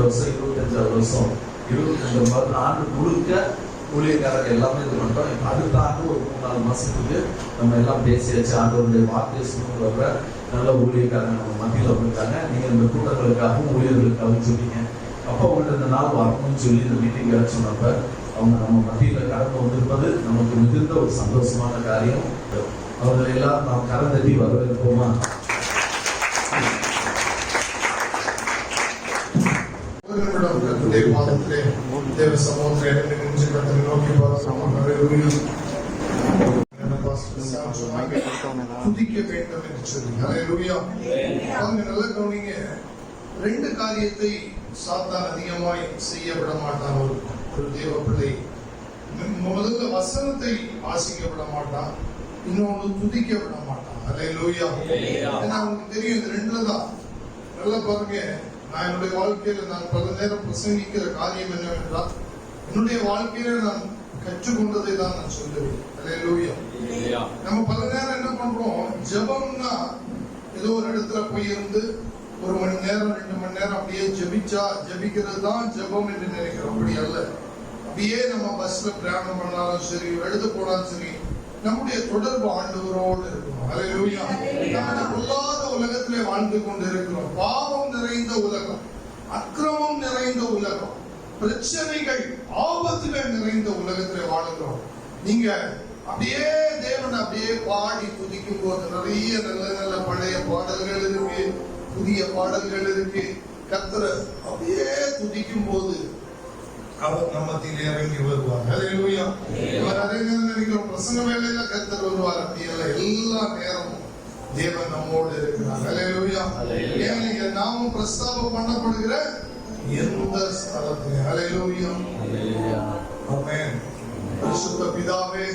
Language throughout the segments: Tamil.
வருஷம் 25வது வருஷம் 22 ஆண்டு முழுக்க ஊழியக்காரங்க எல்லாமே இது பண்ணுறோம். இப்போ அடுத்த ஆண்டு ஒரு 3-4 மாதத்துக்கு நம்ம எல்லாம் பேசியாச்சு. ஆண்டவருடைய வார்த்தையை சுமந்து வர்ற நல்ல ஊழியக்காரங்க நம்ம மத்தியில் வந்திருக்காங்க. நீங்கள் இந்த கூட்டங்களுக்காகவும் ஊழியர்களுக்காகவும் சொன்னீங்க. அப்போ உங்கள்கிட்ட இந்த நாள் வரணும்னு சொல்லி இந்த மீட்டிங் வேறு சொன்னப்ப அவங்க நம்ம மத்தியில் கடந்து வந்திருப்பது நமக்கு மிகுந்த ஒரு சந்தோஷமான காரியம். அவர்களை எல்லாம் நாம் கரந்தட்டி வரவேற்போமா? தேவ சமூகத்திலே நெஞ்சு கத்தனை நோக்கி துதிக்க வேண்டும் என்று சொல்லி ஹல்லேலூயா. நல்ல கவனிங்க, 2 காரியத்தை சாத்தான் அதிகமாய் செய்ய விட மாட்டான். ஒரு தேவ பிள்ளை முதல்ல வசனத்தை வாசிக்க விட மாட்டான், இன்னொன்று துதிக்க விட மாட்டான். ஹல்லேலூயா. ஏன்னா அவனுக்கு தெரியும் இது 2ல தான். நல்லா பாருங்க, நான் என்னுடைய வாழ்க்கையில நான் பல நேரம் பிரசங்கிக்கிற காரியம் என்னவென்றால், என்னுடைய வாழ்க்கையில நான் கற்றுக்கொண்டதை தான் நான் சொல்லுவேன். ஹல்லேலூயா. நம்ம பல நேரம் என்ன பண்றோம், ஜெபம்னா ஏதோ ஒரு இடத்துல போய் இருந்து 1 மணி நேரம் 2 மணி நேரம் அப்படியே ஜெபிக்கிறது தான் ஜெபம் என்று நினைக்கிறோம். அப்படி அல்ல. அப்படியே நம்ம பஸ்ல பிரயாணம் பண்ணாலும் சரி, எழுத போனாலும் சரி, நம்முடைய தொடர்பு ஆண்டவரோடு இருக்கணும். ஹல்லேலூயா. நம்ம பொல்லாத உலகத்திலே வாழ்ந்து கொண்டு இருக்கிறோம். பாவம் நிறைந்த உலகம், அக்கிரமம் நிறைந்த உலகம், பிரச்சனைகள், ஆபத்துகள் நிறைந்த உலகத்திலே வாழுகிறோம். நீங்க அப்படியே தேவனை அப்படியே பாடி துதிக்கும் போது நிறைய நல்ல நல்ல பழைய பாடல்கள் இருக்கு, புதிய பாடல்கள் இருக்கு. கர்த்தரை அப்படியே துதிக்கும் போது அவர் நம்மத்தில் இறங்கி வருவார். ஹல்லேலூயா. அவர் அதே நேரம் நினைக்கிறோம் பிரசங்க வேலையில கர்த்தர் வருவார். அப்படி இல்லை, எல்லா நேரமும் தேவன் நம்மோடு இருக்கிறார். ஹல்லேலூயா. ஏன் நீங்க நாமும் பிரஸ்தாபம் பண்ணப்படுகிற எந்த ஸ்தலத்திலே. ஹல்லேலூயா. ஆமென். பரிசுத்த பிதாவே,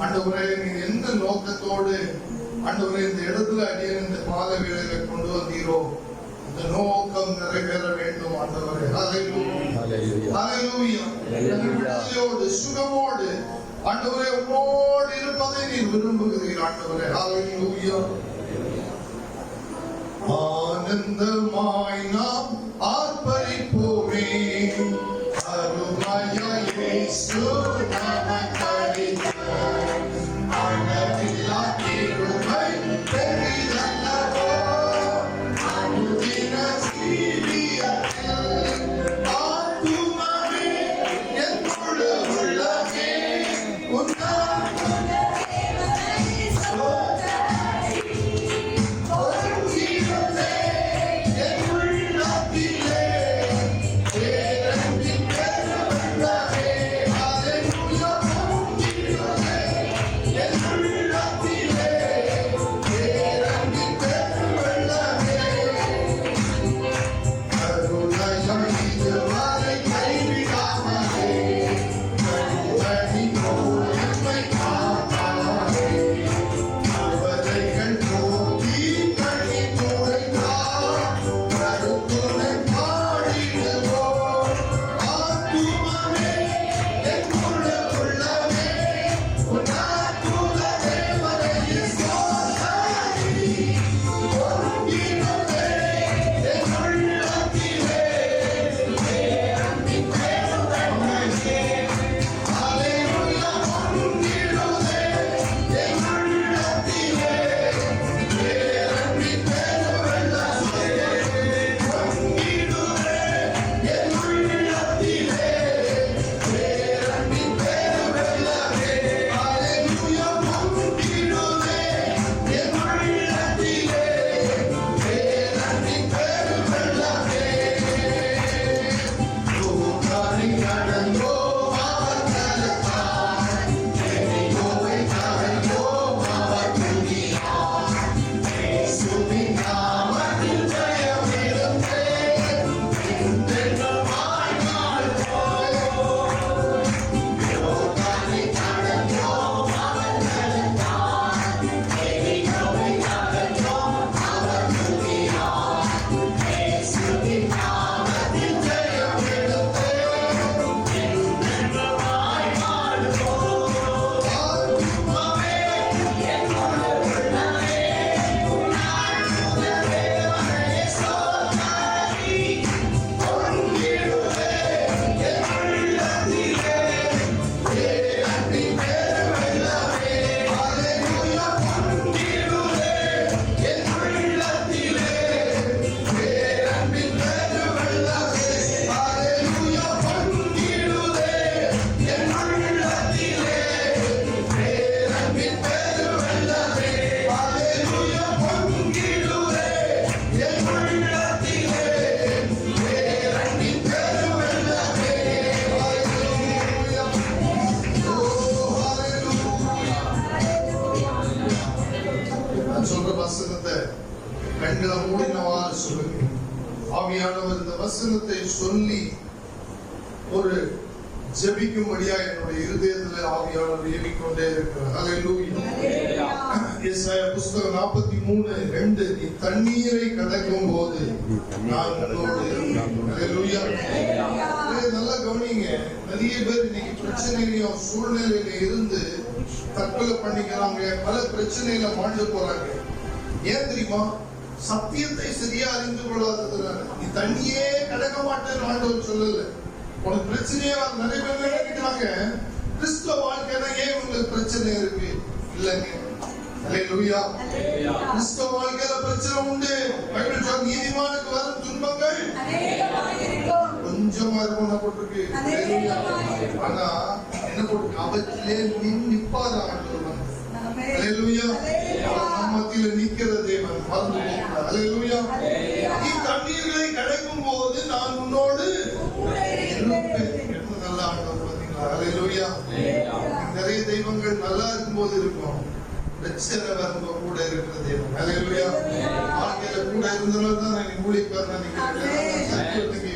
ஆண்டவரே, நீங்க எந்த நோக்கத்தோடு ஆண்டவரே இந்த இடத்துல அடியேன் இந்த மாலை வேளையில கொண்டு வந்தீரோ அந்த நோக்கம் நிறைவேற வேண்டும் ஆண்டவரே. ஹல்லேலூயா. ஹல்லேலூயா. சுகமோடு ஆண்டவரே உம்மோடு இருப்பதை நீர் விரும்புகிறீர் ஆண்டவரே. ஹல்லேலூயா. ஆனந்தமாய் நாம் ஆர்ப்பரிப்போமே, அருமையாய் இயேசு நமக்களித்தார். அளவில்லா கிருபை பெரிதல்லவோ, அனுதின ஜீவியத்தில் ஆத்துமமே என் முழு உள்ளமே உன்னால் நான் சொல்ற வசனத்தை கண்களை மூடினவாறு சொல்லுங்க. ஆவியானவர் இந்த வசனத்தை சொல்லி ஒரு ஜெபிக்கும்படியா என்னுடைய இருதயத்தில் ஆவியானவர் ஏவிக்கொண்டே இருக்கிறார். ஹல்லேலூயா. ஏசாயா புஸ்தகம் 43:2 நீ தண்ணீரை கடக்கும் போது நான் உன்னோடு இருப்பேன். ஹல்லேலூயா. நல்லா கவனிங்க. நிறைய பேர் இன்னைக்கு பிரச்சனையிலையும் சூழ்நிலையில இருந்து தற்கொலை பண்ணிக்கிறாங்க, பல பிரச்சனையில மாண்டு போறாங்க. ஏன் தெரியுமா? சத்தியத்தை சரியா அறிந்து கொள்ளாததுனால. நீ தண்ணியே கடக்க மாட்டேன்னு ஆண்டவர் சொல்லல. உனக்கு பிரச்சனையே நிறைய பேர் நினைக்கிறாங்க கிறிஸ்துவ வாழ்க்கைனா ஏன் உங்களுக்கு பிரச்சனை இருக்கு? இல்லைங்க. ஹல்லேலூயா. கிறிஸ்துவ வாழ்க்கையில பிரச்சனை உண்டு. பைபிள் சொல்ற நீதிமானுக்கு வரும் துன்பங்கள் கொஞ்சமா இருக்கும் போட்டிருக்கு. ஆனா என்ன போட்டு அவற்றிலே நிற்பாத ஆண்டவர் வந்து. ஹல்லேலூயா. நம்ம மத்தியில நிக்கிற தேவன் மறந்து போகிறார். ஹல்லேலூயா. நீ தண்ணீர்களை கடக்கும் போது நான் உன்னோடு நல்ல ஆண்டவர் பார்த்தீங்களா? ஹல்லேலூயா. நிறைய தெய்வங்கள் நல்லா இருக்கும்போது இருக்கும், பிரச்சனை வரும்போது கூட இருக்கிற தெய்வம். ஹல்லேலூயா. வாழ்க்கையில கூட இருந்தனால தான் நான் ஊழியக்காரன் நினைக்கிறேன்.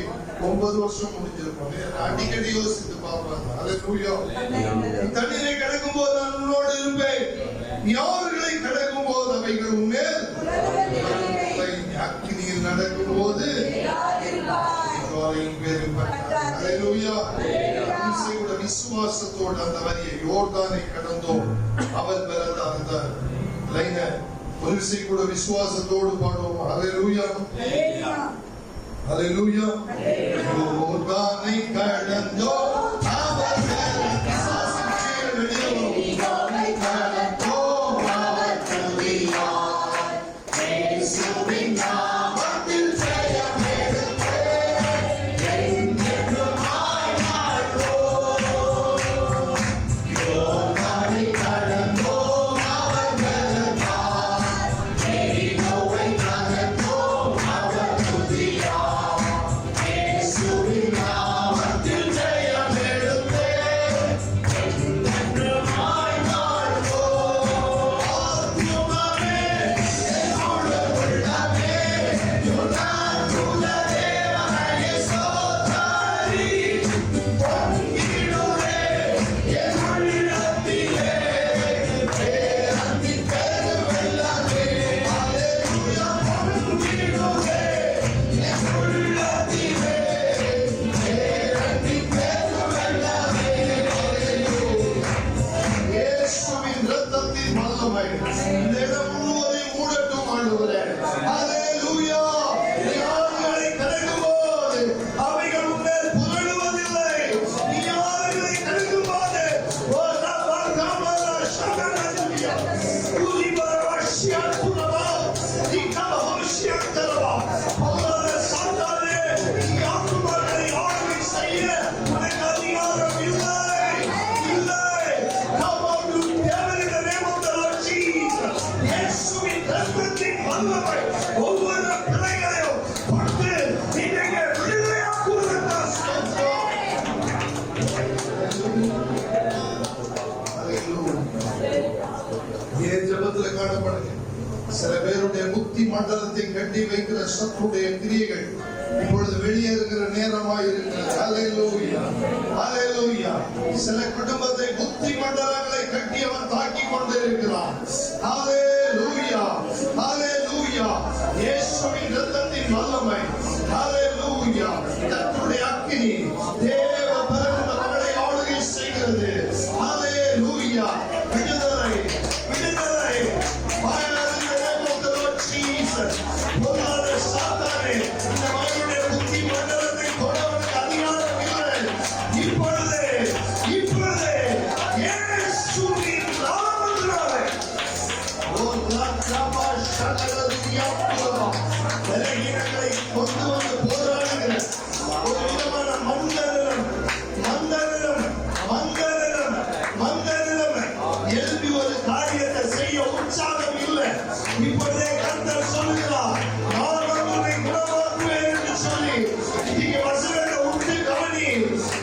9 வருஷம் முடிஞ்சிருக்கும். அடிக்கடி யோசித்து பார்ப்பாங்க. ஹல்லேலூயா. தண்ணீரை கடக்கும் போது நான் உன்னோடு இருப்பேன், யார்களை கடக்கும் போது அவைகள் உன்மேல் அக்கினியில் நடக்கும் போது விசுவாசத்தோடு அந்த வரியை யோர்தானை கடந்தோம் அவர் பிறந்த அந்த லைன ஒரு விசை கூட விசுவாசத்தோடு பாடுவோம். ஹல்லேலூயா. ஹல்லேலூயா. யோர்தானை கடந்தோம் அவர் சில பேருடைய புத்தி மண்டலத்தை கட்டி வைக்கிற சத்துடைய கிரியைகள் இப்பொழுது வெளியேறுகிற நேரமாய் இருக்கிறது. ஹல்லேலூயா. ஹல்லேலூயா. சில குடும்பத்தை புத்தி மண்டலங்களை கட்டி அவன் தாக்கி கொண்டே இருக்கிறான். ஹல்லேலூயா. ஹல்லேலூயா. இயேசுவின் இரத்தத்தின் வல்லமை. ஹல்லேலூயா. கர்த்தருடைய அக்கினி தேவ பரிசுத்த மகளை ஆளுகை செய்கிறது. ஹல்லேலூயா. விடுதலை விடுதலை. பொருளாதார சாத்தானே இந்த மகளுடைய புத்தி மண்டலத்தை தொடர்வதற்கு அதிகாரம் இல்லை. இப்பொழுது இயேசுவின் நாமத்தினாலே பலகீனங்களை கொண்டு வந்து போராடுகிற ஒரு விதமான மந்தனிடம் எழுப்பி ஒரு காரியத்தை செய்ய உற்சாகம் இல்லை. இப்பொழுதே கர்த்தர் சொல்லுகிறார், நான் உன்னை குணமாக்குவேன் என்று சொல்லி இங்கே வசனத்தை உண்டு கவனி.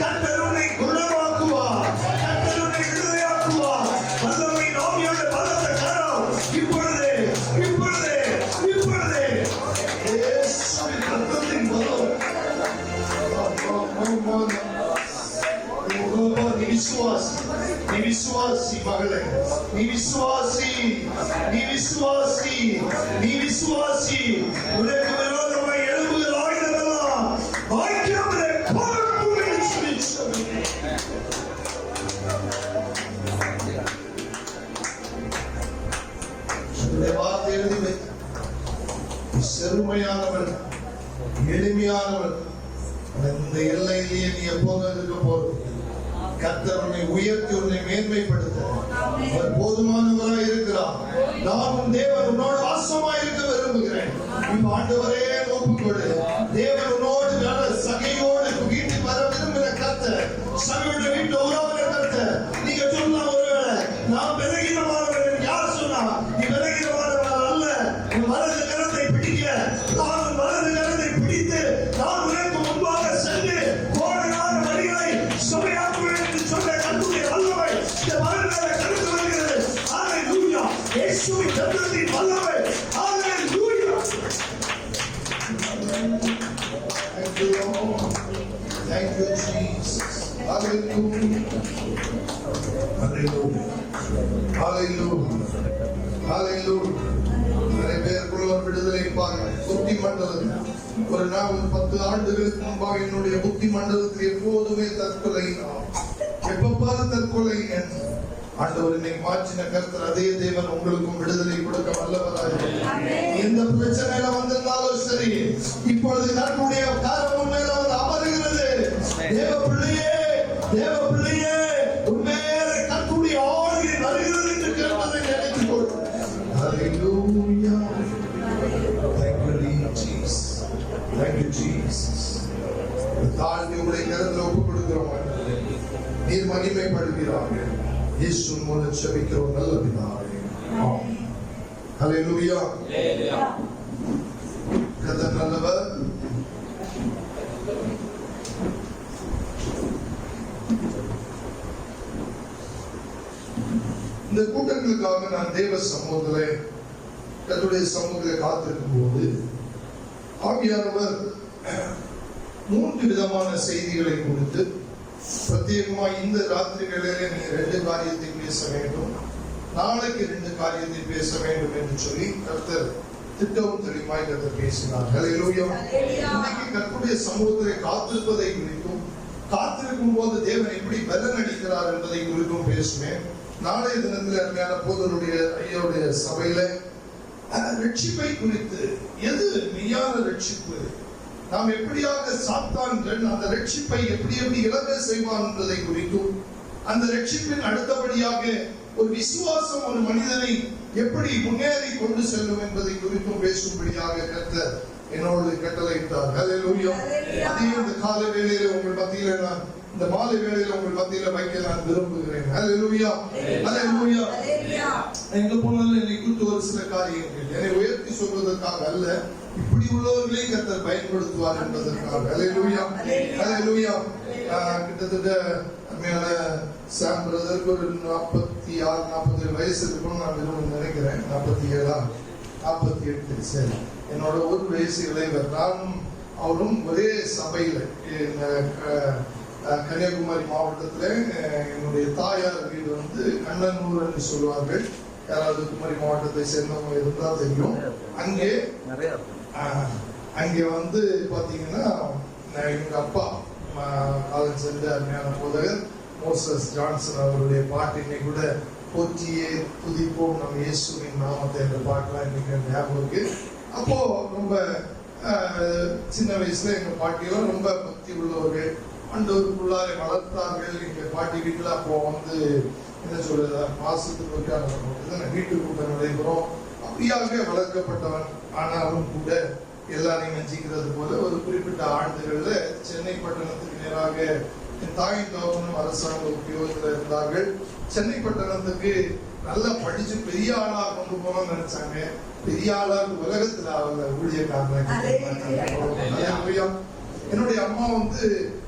கர்த்தர் உன்னை குணமாக்குவார், கர்த்தர் உன்னை விடுதலையாக்குவார். வல்லமை ஆவியோட பலத்த கரம் இப்பொழுது நீ விசுவாசி, நீ விசுவாசி, நீ விசுவாசி. உனக்கு விரோதமாய் எழும்புகிற ஆயுதமெல்லாம் வாய்க்காமலே போகட்டும் என்று சொல்லி சொன்னேன். வார்த்தை எழுதி வைத்த செருமையானவன், எளிமையானவன். இந்த எல்லையிலேயே நீ எப்போதும் இருக்க போறது. கர்த்தர் உன்னை உயர்த்தி உன்னை மேன்மைப்படுத்த அவர் போதுமானவராய் இருக்கிறார். நான் உன் தேவன், உன்னோடு வாசமாய் இருக்க விரும்புகிறேன். இப்ப ஆண்டவரே ஒப்புக்கொடு. தேவன் உன்னோடு நல்ல சகையோடு வீட்டுக்கு வர விரும்புகிற கர்த்தர், சகையோட வீட்டு உறவுகிற கர்த்தர். நீங்க சொல்லலாம், ஒருவேளை நான் விலகினமானவன். யார் சொன்னா நீ விலகினமானவன் அல்ல? உன் வலது கரத்தை பிடிக்க, நான் உன் வலது கரத்தை பிடித்து நான் உனக்கு முன்பாக சென்று கோடையான வழிகளை சுமையாக்குவேன் என்று சொன்ன கர்த்தருடைய வல்லமை இந்த மகன் மேல கடந்து வருகிறது. ஹல்லேலூயா. இயேசுவின் ரத்தத்தின் வல்லமை. ஹல்லேலூயா. Thank you, Lord. Thank you, Jesus. Hallelujah. Hallelujah. Hallelujah. Hallelujah. நிறைய பேருக்குள்ள ஒரு விடுதலை புத்தி மண்டலத்தில் ஒரு நாள் 10 ஆண்டுகளுக்கு முன்பாக என்னுடைய புத்தி மண்டலத்தில் எப்போதுமே தற்கொலை, எப்பப்பாரு தற்கொலை. ஆண்டவர் இன்னைக்கு மாற்றின கர்த்தர் அதே தேவன் உங்களுக்கும் விடுதலை கொடுக்க வல்லவராக. எந்த பிரச்சனையில வந்திருந்தாலும் சரி, இப்பொழுது கர்த்தருடைய காரம் உண்மையில வந்து அமருகிறது. தேவ பிள்ளையே, தேவ பிள்ளையே, உண்மையில கர்த்தருடைய ஆளுகை வருகிறது என்று கேட்பதை நினைத்துக் கொள். Hallelujah. Thank you, Jesus. Thank you, Jesus. தாழ்த்தி உடைய கரத்தில் ஒப்புக் கொடுக்கிறோம். நீர் மகிமைப்படுகிறார்கள். இயேசு மூலம் ஜெபிக்கிறோம் நல்ல பிதாவே. ஆமென். ஹல்லேலூயா. கர்த்தர் நல்லவர். இந்த கூட்டங்களுக்காக நான் தேவ சமூகத்திலே, கர்த்தருடைய சமூகத்திலே காத்திருக்கும் போது ஆவியானவர் 3 விதமான செய்திகளை கொடுத்து, பிரத்யேகமா இந்த ராத்திரி வேளையிலே நீ 2 காரியத்தை பேச வேண்டும், நாளைக்கு 2 காரியத்தை பேச வேண்டும் என்று சொல்லி கர்த்தர் திட்டமும் தெளிவாய் கர்த்தர் பேசினார். ஹல்லேலூயா. இன்னைக்கு கர்த்தருடைய சமூகத்திலே காத்திருப்பதை குறித்தும், காத்திருக்கும் போது தேவன் எப்படி பலன் அளிக்கிறார் என்பதை குறித்தும் பேசுவேன். நாளைய தினத்தில் அருமையான போதருடைய ஐயாவுடைய சபையில ரட்சிப்பை குறித்து, எது மெய்யான ரட்சிப்பு, நாம் எப்படியாக சாத்தான்கள் அந்த ரட்சிப்பை எப்படி இழக்க செய்வான் என்பதை குறித்தும், அந்த ரட்சிப்பின் அடுத்தபடியாக ஒரு விசுவாசம் ஒரு மனிதனை எப்படி முன்னேறி கொண்டு செல்லும் என்பதை குறித்தும் பேசும்படியாக கர்த்தர் என்னோடு கட்டளையிட்டார். ஹல்லேலூயா. அதையும் இந்த காலை வேளையில உங்கள் மத்தியில நான், இந்த மாலை வேளையில உங்கள் மத்தியில வைக்க நான் விரும்புகிறேன். ஹல்லேலூயா. ஹல்லேலூயா. எங்க போனாலும் என்னை குறித்து ஒரு சில காரியங்கள் என்னை உயர்த்தி சொல்வதற்காக அல்ல, இப்படி உள்ளவர்களே கர்த்தர் பயன்படுத்துவார் என்பதற்காக. ஹல்லேலூயா. ஹல்லேலூயா. கிட்டத்தட்ட மேல சாம் பிரதருக்கு ஒரு 46-47 வயசு இருக்கும்னு நான் நினைக்கிறேன். 47 48 சரி. என்னோட ஒரு வயசு இளைவர். நானும் அவரும் ஒரே சபையில கன்னியாகுமரி மாவட்டத்துல, என்னுடைய தாயார் வீடு வந்து கண்ணனூர் என்று சொல்லுவார்கள். யாராவது குமரி மாவட்டத்தை சேர்ந்தவங்க இருந்தா தெரியும். அங்கே வந்து பாத்தீங்கன்னா எங்க அப்பா காலேஜ் சென்ற அருமையான போதகர் மோசஸ் ஜான்சன் அவருடைய பாட்டு இன்னைக்கு கூட போற்றியே துதிப்போம் நம் இயேசுவின் நாமத்தை என்ற பாட்டுலாம் இன்னைக்கு ஞாபகம் இருக்கு. அப்போ ரொம்ப சின்ன வயசுல எங்க பாட்டியெல்லாம் ரொம்ப பக்தி உள்ளவர்கள், ஆண்டவருக்குள்ளாரை வளர்த்தார்கள். எங்க பாட்டி வீட்டுல அப்போ வந்து என்ன சொல்றது, மாசத்துக்கு ஒருக்காக வீட்டுக்கு கூட்டம் நடைபெறும். அப்படியாக வளர்க்கப்பட்டவன். ஆனாலும் கூட எல்லாரையும் மெஞ்சிக்கிறது போல ஒரு குறிப்பிட்ட ஆண்டுகள்ல சென்னை பட்டணத்துக்கு நேராக என் தாயின் தகவனும் அரசாங்க உத்தியோகத்துல இருந்தார்கள். சென்னை பட்டணத்துக்கு நல்லா படிச்சு பெரிய ஆளா கொண்டு போகணும்னு நினைச்சாங்க. பெரிய ஆளா உலகத்துல அவங்க ஊழியக்காரங்க. என்னுடைய அம்மா வந்து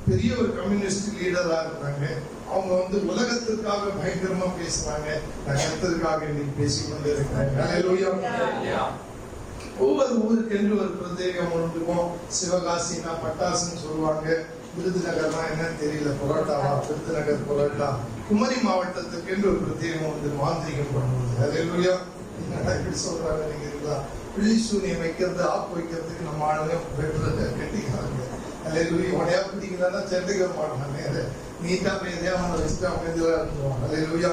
பெரிய ஒரு கம்யூனிஸ்ட் லீடரா இருந்தாங்க. அவங்க வந்து உலகத்திற்காக பயங்கரமா பேசுறாங்க. நான் கர்த்தருக்காக இன்னைக்கு பேசிக்கொண்டே இருக்கிறேன். ஒவ்வொரு ஊருக்கு என்று ஒரு பிரத்யேகம் இருக்கும். சிவகாசினா பட்டாசுன்னு சொல்லுவாங்க, விருதுநகர்னா என்னன்னு தெரியல, புரோட்டாவா, விருதுநகர் புரோட்டா. குமரி மாவட்டத்துக்கு என்று ஒரு பிரத்யேகம் வந்து மாந்திரிகம் பண்ணுவது. அல்லேலூயா. என்னடா இப்படி சொல்றாங்க நீங்க? பிள்ளி சூனியம் வைக்கிறது, ஆப்பு வைக்கிறதுக்கு நம்ம ஆளுங்க பெட்ரோல் கட்டிக்கிறாங்க. அல்லேலூயா. உடையா பிடிக்கிறான்னா சென்னைக்கு வர மாட்டாங்க, நீட்டா போய் எதையா வச்சுட்டு அமைதியா இருந்துருவாங்க. அல்லேலூயா.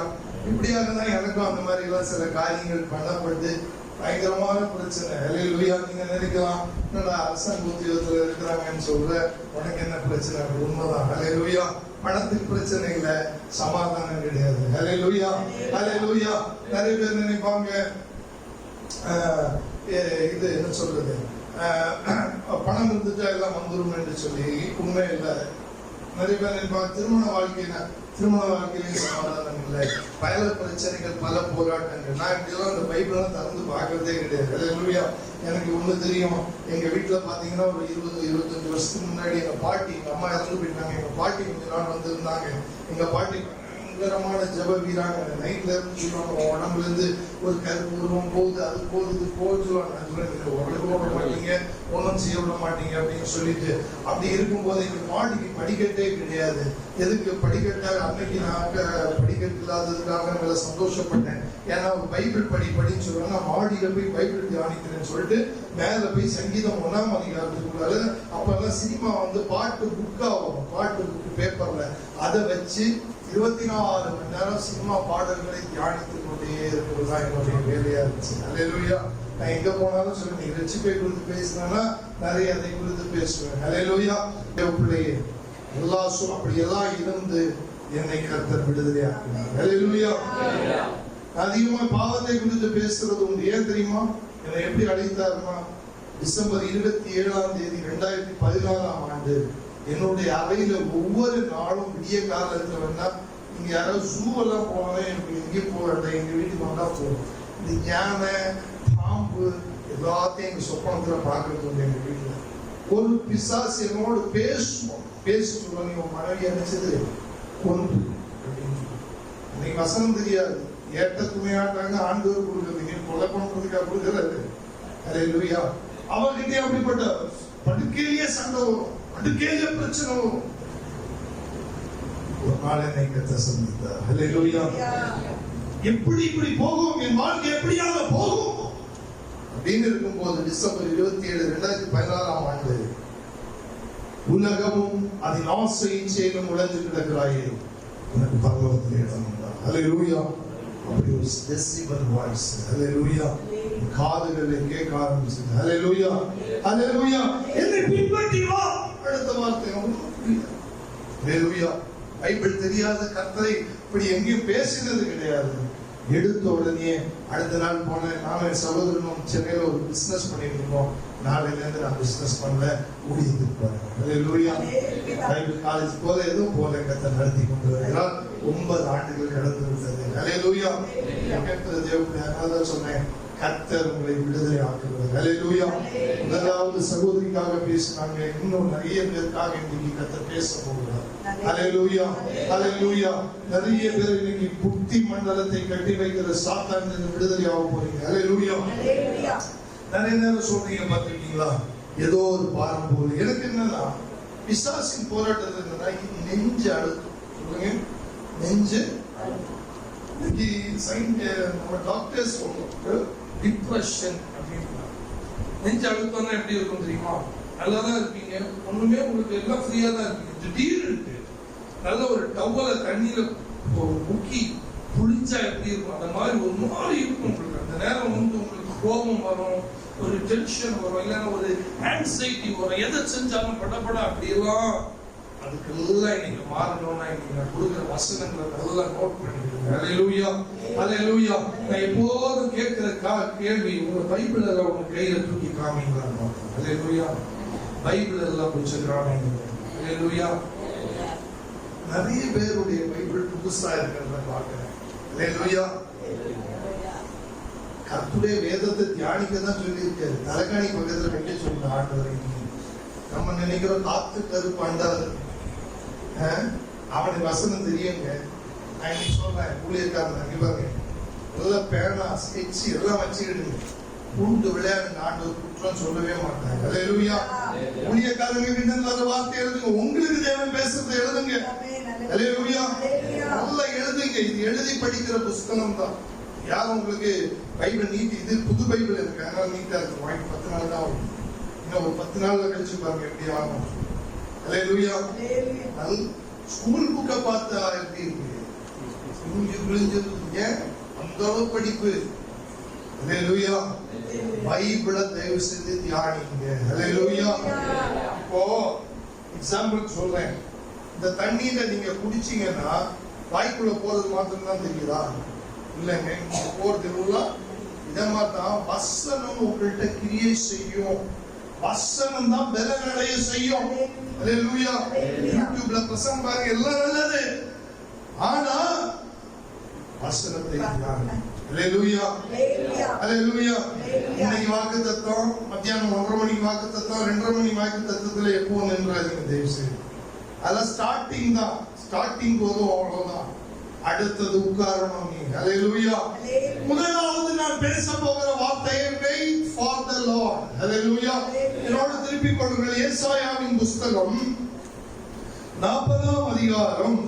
இப்படியாக தான் எனக்கும் அந்த மாதிரி எல்லாம் சில காரியங்கள் பண்ணப்பட்டு பயங்கரமான பிரச்சனை. அல்லேலூயா. நீங்க நினைக்கலாம், என்னடா அரசாங்க உத்தியோகத்துல இருக்கிறாங்கன்னு சொல்ற, உனக்கு என்ன பிரச்சனை? உண்மைதான். அல்லேலூயா. பணத்துக்கு பிரச்சனை இல்ல, சமாதானம் கிடையாது. அல்லேலூயா. அல்லேலூயா. நிறைய பேர் நினைப்பாங்க, இது என்ன சொல்றது, பணம் இருந்துட்டா எல்லாம் வந்துடும் என்று சொல்லி. உண்மை இல்லை. நிறைய பேர் நினைப்பாங்க திருமண வாழ்க்கையிலேயும் சமாதானம் இல்லை, பல பிரச்சனைகள், பல போராட்டங்கள். நான் இப்படிலாம் இந்த பைபிள்லாம் திறந்து பார்க்கறதே கிடையாது. அல்லேலூயா. எனக்கு ஒண்ணு தெரியும், எங்க வீட்டுல பாத்தீங்கன்னா ஒரு 20-25 வருஷத்துக்கு முன்னாடி எங்க பாட்டி, எங்க அம்மா இறந்து போயிட்டாங்க. எங்க பாட்டி கொஞ்ச நாள் வந்து இருந்தாங்க. எங்க பாட்டி பயங்கரமான ஜப வீராங்க. நைட்ல இருந்து சொல்லுவாங்க, உடம்புல இருந்து ஒரு கருப்பு உருவம் போகுது, அது போகுது, இது போகுது சொல்லுவாங்க. உடம்பு விட மாட்டீங்க, ஒன்றும் செய்ய விட மாட்டீங்க அப்படின்னு சொல்லிட்டு. அப்படி இருக்கும்போது எங்க பாட்டிக்கு படிக்கட்டே கிடையாது. எதுக்கு படிக்கட்டாக? அன்னைக்கு நான் படிக்கட்டு இல்லாததுக்காக நல்ல சந்தோஷப்பட்டேன். ஏன்னா பைபிள் படின்னு சொல்லுவாங்க. நான் மாடியில போய் பைபிள் தியானிக்கிறேன்னு சொல்லிட்டு மேல போய் சங்கீதம் 1ஆம் அதிகாரத்துக்குள்ளாரு அப்பெல்லாம் சினிமா வந்து பாட்டு புக்கா வரும், பாட்டு புக்கு பேப்பர்ல, அதை வச்சு 24 மணி நேரம் சினிமா பாடல்களை தியானித்துக் கொண்டே இருக்கிறதுதான் என்னுடைய வேலையா இருந்துச்சு. அல்லேலூயா. நான் எங்க போனாலும் சொல்லி, நீங்க ரட்சிப்பை குறித்து பேசினா நிறைய அதை குறித்து பேசுவேன். அல்லேலூயா. பிள்ளையே எல்லாம் அப்படியெல்லாம் இருந்து என்னை கர்த்தர் விடுதலை ஆக்கினார். அல்லேலூயா. அதிகமா பாவத்தை குறித்து பேசுறது உண்டு. ஏன் தெரியுமா? என்னை எப்படி அழைத்தாருமா, டிசம்பர் 27ஆம் தேதி 2014ஆம் ஆண்டு என்னுடைய அறையில ஒவ்வொரு நாளும் விடிய காலத்துல வந்தா, இங்க யாராவது ஜூவெல்லாம் போனாலே எனக்கு எங்கேயும் போக, எங்க வீட்டுக்கு வந்தா போகும். இந்த யானை, பாம்பு எல்லாத்தையும் எங்க சொப்பனத்துல பாக்குறது உண்டு. எங்க வீட்டுல ஒரு பிசாசு என்னோடு பேச சொல்லுவாங்க, உன் மனைவி அணைச்சது கொண்டு அப்படின்னு. இன்னைக்கு வசனம் தெரியாது, ஏட்ட துணையாட்டாங்க ஆண்டவர் கொடுக்குறது, கொலை பண்றதுக்காக கொடுக்கறது. அல்லேலூயா. அவர்கிட்ட அப்படிப்பட்ட படுக்கையிலேயே சண்டை வரும், படுக்கையிலே பிரச்சனை வரும். ஒரு நாள் என்னை கர்த்தர் சந்தித்தார். அல்லேலூயா. எப்படி இப்படி போகும், என் வாழ்க்கை எப்படியாக போகும் அப்படின்னு இருக்கும்போது டிசம்பர் 27, 2014ஆம் ஆண்டு, உலகமும் அதன் ஆசையின் செயலும் உழைந்து கிடக்கிறாயே, உனக்கு பரலோகத்தில் இடம் உண்டா? அல்லேலூயா. அப்படி ஒரு டெசிபிள் வாய்ஸ். அல்லேலூயா. காதுகளை கேட்க ஆரம்பிச்சது. அல்லேலூயா. அல்லேலூயா. என்னை பின்பற்றி வா. அடுத்த வார்த்தை அல்லேலூயா. பைபிள் தெரியாத கர்த்தரை இப்படி எங்கேயும் பேசினது கிடையாது. எடுத்த உடனே அடுத்த நாள் போனேன். நானும் சகோதரனும் சென்னையில ஒரு பிசினஸ் பண்ணிட்டு இருக்கோம். நாளையில இருந்து நான் பிசினஸ் பண்ணல, ஊழியத்துக்கு போறேன். அல்லேலூயா. பைபிள் காலேஜ் போல எதுவும் போல கர்த்தர் நடத்தி கொண்டு வருகிறார். 9 ஆண்டுகள் கடந்து விட்டது. அல்லேலூயா. தேவனுடைய அதனால சொன்னேன், கர்த்தர் உங்களை விடுதலை ஆக்குகிறார். அல்லேலூயா. முதலாவது சகோதரிக்காக பேசினாங்க, இன்னும் நிறைய பேருக்காக இன்னைக்கு கர்த்தர் பேச போகிறார். அல்லேலூயா. அல்லேலூயா. நிறைய பேர் இன்னைக்கு புத்தி மண்டலத்தை கட்டி வைக்கிற சாத்தானிலிருந்து விடுதலை ஆக போறீங்க. அல்லேலூயா. நிறைய நேரம் சொல்றீங்க பார்த்திருக்கீங்களா, ஏதோ ஒரு பாரம் போகுது. எனக்கு என்னன்னா, பிசாசின் போராட்டத்தில் என்னன்னா, நெஞ்சு அழுத்தம். சொல்லுங்க, நெஞ்சு. இன்னைக்கு நம்ம டாக்டர்ஸ் சொல்றோம் டிப்ரெஷன் அப்படின்னு. நெஞ்சு அழுத்தம்னா எப்படி இருக்கும் தெரியுமா? நல்லாதான் இருப்பீங்க, ஒண்ணுமே உங்களுக்கு எல்லாம் ஃப்ரீயா தான் இருப்பீங்க. திடீர்னு நல்ல ஒரு டவலை தண்ணியில முக்கி புளிச்சா எப்படி இருக்கும், அந்த மாதிரி ஒரு மாதிரி இருக்கும் உங்களுக்கு. அந்த நேரம் வந்து உங்களுக்கு கோபம் வரும், ஒரு டென்ஷன் வரும், இல்லைன்னா ஒரு ஆன்சைட்டி வரும். எதை செஞ்சாலும் படப்பட அப்படியெல்லாம். அதுக்கெல்லாம் இன்னைக்கு மாறணும்னா இன்னைக்கு நான் கொடுக்குற வசனங்களை நல்லா நோட் பண்ணிடுங்க. அல்லேலூயா. அல்லேலூயா. நான் எப்போதும் கேட்கிற கேள்வி, உங்க பைபிள் எல்லாம் உங்க கையில தூக்கி காமிங்களான்னு. அல்லேலூயா. பைபிள் எல்லாம் கொஞ்சம் காமிங்க. அல்லேலூயா. நிறைய பேருடைய பைபிள் புதுசா இருக்கிறத பார்க்கிறேன். அல்லேலூயா. கர்த்தருடைய வேதத்தை தியானிக்க தான் சொல்லி இருக்காரு, தலைகாணி பக்கத்துல வைக்க சொல்ல ஆண்டவர். நம்ம நினைக்கிறோம் காத்து கருப்பு அண்டாது, அவனுக்கு வசனம் தெரியுங்க. நான் இன்னைக்கு சொல்றேன், ஊழியக்காரன் பாருங்க, நல்ல பேனா ஸ்கெட்ச் எல்லாம் வச்சுக்கிட்டு பூண்டு விளையாடுங்க, ஆண்டவர் குற்றம் சொல்லவே மாட்டாங்க. அல்லேலூயா. ஊழியக்காரங்க கிட்ட அந்த வார்த்தை எழுதுங்க, உங்களுக்கு தேவன் பேசுறதை எழுதுங்க. அல்லேலூயா. நல்லா எழுதுங்க. இது எழுதி படிக்கிற புஸ்தகம் தான். யாரும் உங்களுக்கு பைபிள் நீட்டி, இது புது பைபிள் இருக்கு, அதனால நீட்டா இருக்கு. வாங்கி 10 நாள் தான் ஆகும். இன்னும் ஒரு 10 நாள்ல கழிச்சு பாருங்க எப்படி ஆகும். அல்லேலூயா. ஸ்கூல் புக்கை பார்த்தா எப்படி இருக்கு, அந்த அளவு படிப்பு. அல்லேலூயா. பைபிளை தயவு செய்து தியானிங்க. அல்லேலூயா. இப்போ எக்ஸாம்பிள் சொல்றேன், இந்த தண்ணீரை நீங்க குடிச்சீங்கன்னா வாய்க்குள்ள போறது மாத்திரம் தான் தெரியுதா? இல்லைங்க, இங்க போறது எல்லாம் இதமா தான். வசனம் உங்கள்கிட்ட கிரியை செய்யும். வசனம் தான் பலனடைய செய்யும். அல்லேலூயா. யூடியூப்ல பிரசங்கம் பாருங்க, எல்லாம் நல்லது. ஆனா வசனத்தை தியானிங்க. அல்லேலூயா. அல்லேலூயா. இன்னைக்கு வாக்குத்தத்தம் மத்தியானம் 1:30 மணிக்கு வாக்குத்தத்தம், 2:30 மணி வாக்குத்தத்தத்துல எப்போ நின்றாதீங்க தயவு செய்து. அதெல்லாம் ஸ்டார்டிங் தான். ஸ்டார்டிங் போதும், அவ்வளவுதான். அடுத்தது உட்காரணும் நீ. அல்லேலூயா. முதலாவது நான் பேச போகிற வார்த்தையை wait for the Lord. அல்லேலூயா. என்னோட திருப்பிக் கொள்ளுங்கள். ஏசாயாவின் புஸ்தகம் 40ஆம் அதிகாரம்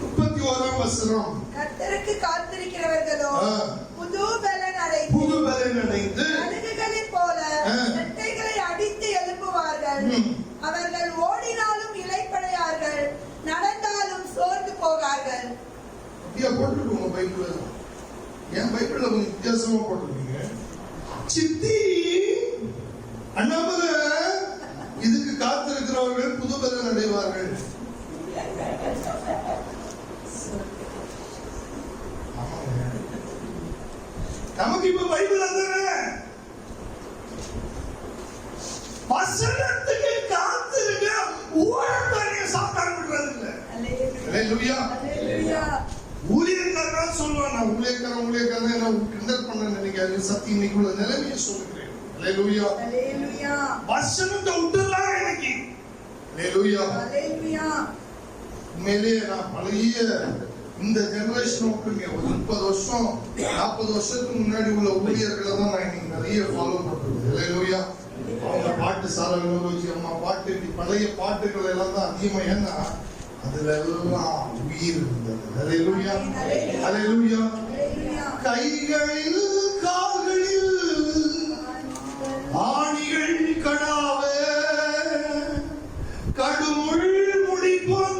31ஆம் வசனம். கர்த்தருக்கு காத்திருக்கிறவர்களோ புது பலன் அடைந்து கழுகுகளைப் போல ரெட்டைகளை அடித்து எழுப்புவார்கள். அவர்கள் ஓடினாலும் இளைப்படையார்கள், நடந்தாலும் சோர்ந்து போகார்கள். அப்படியே போட்டுருக்கோங்க பைபிள்ல. ஏன் பைபிள்ல கொஞ்சம் வித்தியாசமா போட்டுருக்கீங்க? சித்தி அண்ணாமலை, இதுக்கு காத்திருக்கிறவர்கள் புது பலன் அடைவார்கள். நமக்கு இப்ப பைபிள் அதுதானே. வசனத்துக்கு காத்திருக்க ஓடத்தானே சாத்தான் விடுறது இல்ல. அல்லேலூயா. அல்லேலூயா. ஊழியக்காரன் சொல்லுவான், நான் ஊழியக்காரன் என்ன கிண்டல் பண்ண நினைக்காது. சத்தியம் இன்னைக்குள்ள நிலைமையை சொல்லுகிறேன். அல்லேலூயா. அல்லேலூயா. வசனத்தை விட்டுலாம் எனக்கு. அல்லேலூயா. அல்லேலூயா. உண்மையிலேயே நான் பழைய இந்த ஜெனரேஷன் விட்டுருங்க. ஒரு 30 வருஷம் 40 வருஷத்துக்கு முன்னாடி உள்ள ஊழியர்களை தான் நான் இன்னைக்கு நிறைய ஃபாலோ பண்றது. அல்லேலூயா. அவங்க பாட்டு சாரவச்சி அம்மா பாட்டு, இப்படி பழைய பாட்டுகள் எல்லாம் தான் அதிகமா. ஏன்னா அதுல எல்லாம் உயிர் இருந்தது. அல்லேலூயா. அல்லேலூயா. கைகளில் கால்களில் ஆணிகள் கடாவ கடுமுள் முடிப்பொன்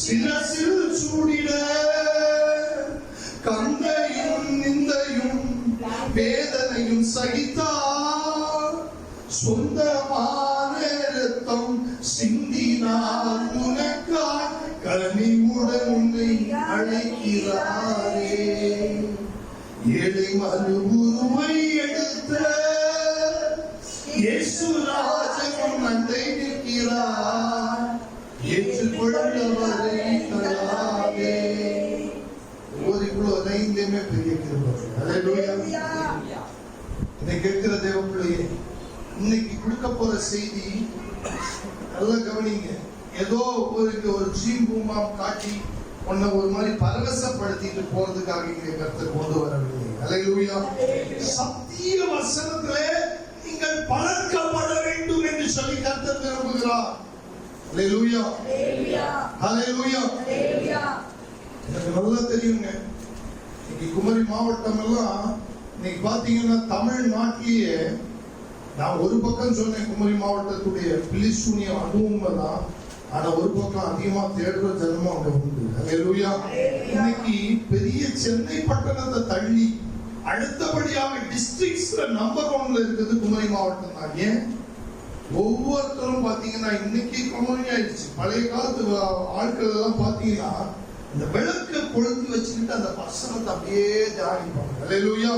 சிரசில் சூடிட கந்தையும் நிந்தையும் வேதனையும் சகித்தார். சொந்தமான ரத்தம் சிந்தினார் உனக்காய் கனிவுடன் உன்னை அழைக்கிறாரே. ஏழை மறு உருவை எடுத்த இயேசு ராஜன் அண்டை நிற்கிறார். ஏற்றுக்கொள்ளவரை தராதே. இவ்வளவு லைன்லயுமே பெரிய கிருபை. அல்லேலூயா. இதை கேட்கிற தேவ பிள்ளையே, இன்னைக்கு கொடுக்க போற செய்தி நல்லா கவனிங்க. ஏதோ ஒரு ட்ரீம் பூமாம் காட்டி உன்னை ஒரு மாதிரி பரவசப்படுத்திட்டு போறதுக்காக இங்கே கர்த்தர் கொண்டு வரவில்லை. அல்லேலூயா. சத்திய வசனத்திலே நீங்கள் பழக்கப்பட வேண்டும் என்று சொல்லி கர்த்தர் விரும்புகிறார். அல்லேலூயா. அல்லேலூயா. எனக்கு நல்லா தெரியுங்க. இன்னைக்கு குமரி மாவட்டம் எல்லாம் இன்னைக்கு பாத்தீங்கன்னா தமிழ்நாட்டிலேயே, நான் ஒரு பக்கம் சொன்னேன் குமரி மாவட்டத்துடைய பிலிசூனியம் அனுபவம் தான். ஆனா ஒரு பக்கம் அதிகமா தேடுற ஜனமும் அங்க உண்டு. அல்லேலூயா. இன்னைக்கு பெரிய சென்னை பட்டணத்தை தள்ளி அடுத்தபடியாக டிஸ்ட்ரிக்ட்ஸ்ல நம்பர் 1ல இருக்குது குமரி மாவட்டம் தான். ஏன்? ஒவ்வொருத்தரும் பாத்தீங்கன்னா இன்னைக்கு குமரி ஆயிடுச்சு. பழைய காலத்து ஆட்கள் எல்லாம் பாத்தீங்கன்னா இந்த விளக்க கொளுத்தி வச்சுக்கிட்டு அந்த வசனத்தை அப்படியே தியானிப்பாங்க. அல்லேலூயா.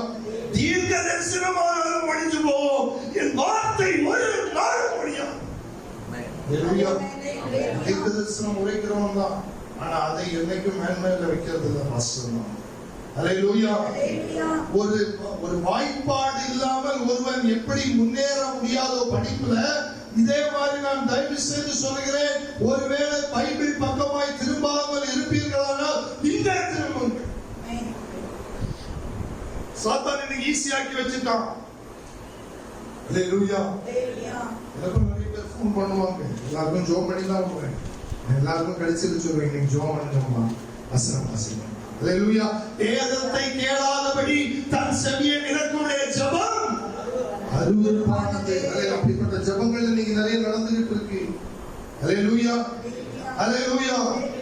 தீர்க்க தரிசனமாக முடிஞ்சு போவோம், என் வார்த்தை ஒரு நாள் முடியும். அல்லேலூயா. தீர்க்க தரிசனம் உரைக்கிறவன் தான், ஆனா அதை என்னைக்கும் மேன்மையில வைக்கிறது இல்லை வசனம். அல்லேலூயா. ஒரு வாய்ப்பாடு இல்லாமல் ஒருவன் எப்படி முன்னேற முடியாதோ படிப்புல, இதே மாதிரி நான் தயவு செய்து சொல்கிறேன், ஒருவேளை பைபிள் பக்கமாய் திரும்பாமல் இருப்பீர்களானால் இந்த திரும்புங்கள். சாத்தான் இன்னைக்கு ஈஸியாக்கி வச்சுட்டான். அல்லேலூயா. எனக்கும் நிறைய பேர் ஃபோன் பண்ணுவாங்க, எல்லாருக்கும் ஜோம் பண்ணி தான் போறேன், எல்லாருக்கும் கடைசியில் சொல்லுவேன் இன்னைக்கு ஜோம் பண்ணுங்கம்மா, வசனம் வாசிங்க. அல்லேலூயா. வேதத்தை கேளாதபடி தன் செவியை நிரப்புடைய ஜெபம் அருவருப்பானது. அப்படிப்பட்ட ஜெபங்கள் இன்னைக்கு நிறைய நடந்துகிட்டு இருக்கு. அல்லேலூயா. அல்லேலூயா.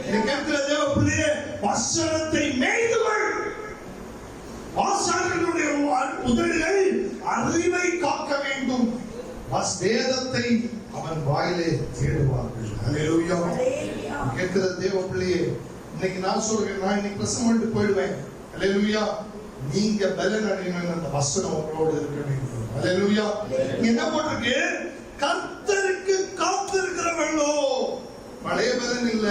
இந்த கேட்கிற தேவ பிள்ளையே, வசனத்தை மேய்துகள். ஆசாரியர்களுடைய உதடுகள் அறிவை காக்க வேண்டும். வேதத்தை அவன் வாயிலே தேடுவார்கள். அல்லேலூயா. கேட்கிற தேவ பிள்ளையே, இன்னைக்கு நான் சொல்றேன், நான் இன்னைக்கு பிரசங்கம் பண்ணிட்டு போயிடுவேன். அல்லேலூயா. நீங்க பலன் அடையணும், அந்த வசனம் உங்களோடு இருக்க வேண்டும். அல்லேலூயா. என்ன போட்டிருக்கு? கர்த்தருக்கு காத்திருக்கிறவர்களோ பழைய பலன் இல்ல,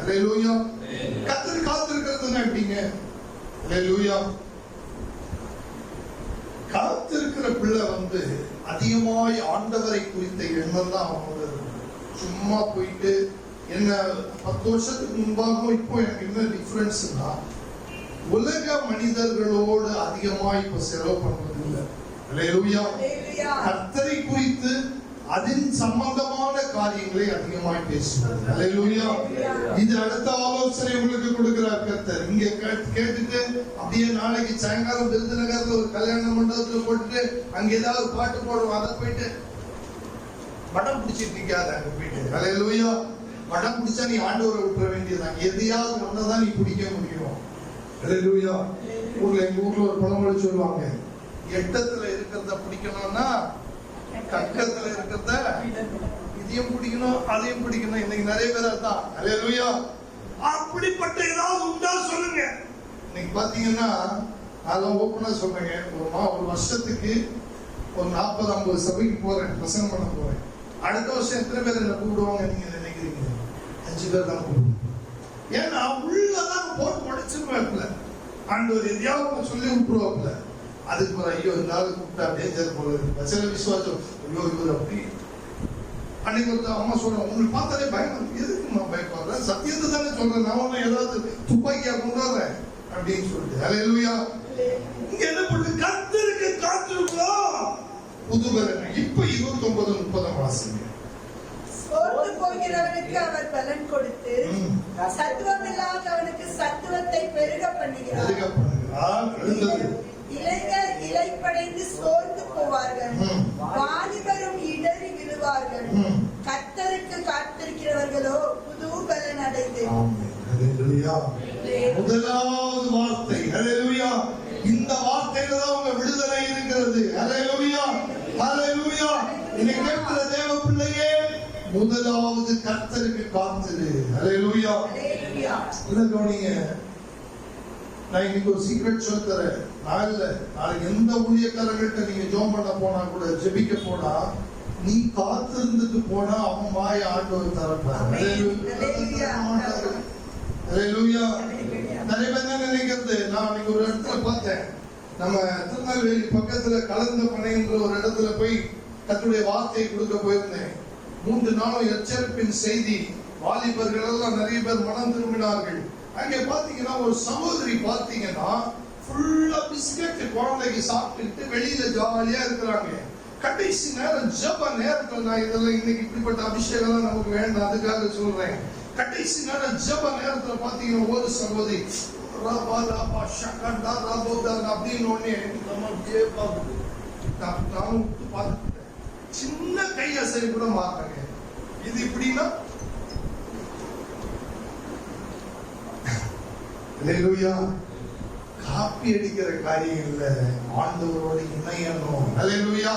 அல்லேலூயா. கர்த்தருக்கு காத்திருக்கிறதுன்னா எப்படிங்க? அல்லேலூயா. காத்திருக்கிற பிள்ளை அதிகமாய் ஆண்டவரை குறித்த எண்ணம் தான் அவங்க. சும்மா போயிட்டு என்ன 10 வருஷத்துக்கு முன்பாகவும் இப்போ எனக்கு என்ன டிஃபரன்ஸ்னா, உலக மனிதர்களோடு அதிகமாய் இப்ப செலவு பண்றது இல்லை. அல்லேலூயா. கர்த்தரை குறித்து அதன் சம்பந்தமான காரியங்களை அதிகமாய் பேசுவது. அல்லேலூயா. இது அடுத்த ஆலோசனை உங்களுக்கு கொடுக்கிறார் கர்த்தர். இங்க கேட்டுட்டு அப்படியே நாளைக்கு சாயங்காலம் விருதுநகர்ல ஒரு கல்யாண மண்டபத்துல போட்டுட்டு அங்க ஏதாவது பாட்டு போடுவோம், அதை போயிட்டு படம் பிடிச்சிட்டு இருக்காது அங்க போயிட்டு. அல்லேலூயா. படம் பிடிச்சா நீ ஆண்டவரை விட்டுற வேண்டியதுதான். எதையாவது ஒன்னதான் நீ பிடிக்க முடியும். அல்லேலூயா. எங்க ஊர்ல ஒரு பழமொழி சொல்லுவாங்க, எட்டத்துல இருக்கிறத பிடிக்கணும்னா கக்கத்துல இருக்கிறத இதையும் பிடிக்கணும் அதையும் பிடிக்கணும். இன்னைக்கு நிறைய பேர் அதான். அல்லேலூயா. அப்படிப்பட்ட ஏதாவது உண்டா சொல்லுங்க. இன்னைக்கு பாத்தீங்கன்னா நான் ஓப்பனா சொல்றேங்க, ஒரு வருஷத்துக்கு ஒரு 40-50 சபைக்கு போறேன், பிரசங்கம் பண்ண போறேன். அடுத்த வருஷம் எத்தனை பேர் என்ன கூப்பிடுவாங்க நீங்க நினைக்கிறீங்க? 5 பேர் தான் கூப்பிடுவோம். ஏன்னா உள்ளதான் போட்டு முடிச்சிருவாப்ல, ஆண்டவர் எதையாவது சொல்லி விட்டுருவாப்ல. அதுக்கு ஒரு ஐயோ இந்த ஆளு கூப்பிட்டா டேஞ்சர் போல இருக்கு, சில விசுவாசம் ஐயோ இவர் அப்படி. அன்னைக்கு ஒரு அம்மா சொல்றேன், உங்களுக்கு பார்த்தாலே பயம், எதுக்கு நான் பயப்படுறேன், சத்தியத்தை தானே சொல்றேன், நான் ஏதாவது துப்பாக்கியா கொண்டு வரேன் அப்படின்னு சொல்லிட்டு. அல்லேலூயா. இங்க என்ன பண்ணு, கர்த்தருக்கு காத்திருக்கிறோம் புதுபலன். இப்ப 29-30 வாசிங்க. சோர்ந்து போகிறவனுக்கு அவர் பலன் கொடுத்து சத்துவம் இல்லாதவனுக்கு சத்துவத்தை பெருக பண்ணுகிறார். இளைஞர் இளைப்படைந்து சோர்ந்து போவார்கள், வாலிபரும் இடறி விழுவார்கள். கர்த்தருக்கு காத்திருக்கிறவர்களோ புது பலன் அடைந்து. முதலாவது வார்த்தை அல்லேலூயா. இந்த வார்த்தையில தான் உங்க விடுதலை இருக்கிறது. அல்லேலூயா. அல்லேலூயா. இன்னைக்கு கேட்கிற தேவ பிள்ளையே, முதலாவது கர்த்தருக்கு காத்திரு. அல்லேலூயா. கவனிங்க, நான் இன்னைக்கு ஒரு சீக்ரெட் சொல்ல தரேன். நாளைக்கு எந்த ஊழியக்காரர்கள்ட்ட நீங்க ஜோம் பண்ண போனா கூட, ஜெபிக்க போனா, நீ காத்திருந்துட்டு போனா அவன் வாய ஆண்டவர் தரப்பாரு. அல்லேலூயா. நிறைய பேர் என்ன நினைக்கிறது, நான் இன்னைக்கு ஒரு இடத்துல பார்த்தேன், நம்ம திருநெல்வேலி பக்கத்துல கலந்த பனைன்ற ஒரு இடத்துல போய் கர்த்தருடைய வார்த்தையை கொடுக்க போயிருந்தேன். 3 நாளும் எச்சரிப்பின் செய்தி. வாலிபர்கள் எல்லாம் நிறைய பேர் மனம் திரும்பினார்கள். அங்கே பாத்தீங்கன்னா ஒரு சகோதரி பாத்தீங்கன்னா ஃபுல்லா பிஸ்கட் குழந்தைக்கு சாப்பிட்டுட்டு வெளியில ஜாலியா இருக்கிறாங்க. கடைசி நேரம் ஜப நேரத்துல, நான் இதெல்லாம் இன்னைக்கு இப்படிப்பட்ட அபிஷேகம் நமக்கு வேண்டாம், அதுக்காக சொல்றேன். கடைசி நேரம் ஜப நேரத்துல பாத்தீங்கன்னா ஒரு சகோதரி அப்படின்னு ஒண்ணு நம்ம அப்படியே பார்க்குது. நானும் பார்த்துட்டேன், சின்ன கை அசைவு கூட மாறாங்க. இது இப்படின்னா அல்லேலூயா. காப்பி அடிக்கிற காரியம் இல்ல, ஆண்டவரோட இணையணும். அல்லேலூயா.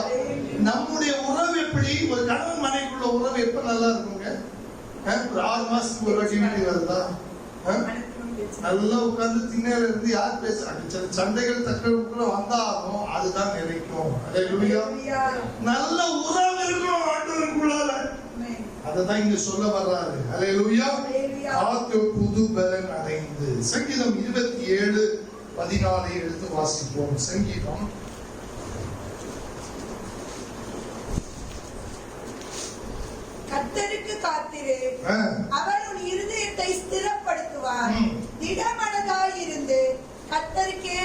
நம்முடைய உறவு எப்படி, ஒரு கணவன் மனைவிக்குள்ள உறவு எப்ப நல்லா இருக்குங்க? ஒரு 6 மாசத்துக்கு ஒரு வாட்டி வீட்டுக்கு வருதா? நல்லா உட்கார்ந்து திண்ணையில இருந்து யார் பேசுறாங்க, சண்டைகள் தக்கலுக்குள்ள வந்தாலும் அதுதான் நிலைக்கும். அல்லேலூயா. நல்ல உறவு இருக்கணும் ஆண்டவருக்குள்ளால, அததான் இங்க சொல்ல வர்றாரு. அல்லேலூயா. புது பலன் அடைந்து. சங்கீதம் 27:14 எடுத்து வாசிப்போம். சங்கீதம் கர்த்தருக்கு காத்திரு, அவர் உன் இருதயத்தை ஸ்திரப்படுத்துவார். திடமனதாய் இருந்து கர்த்தருக்கே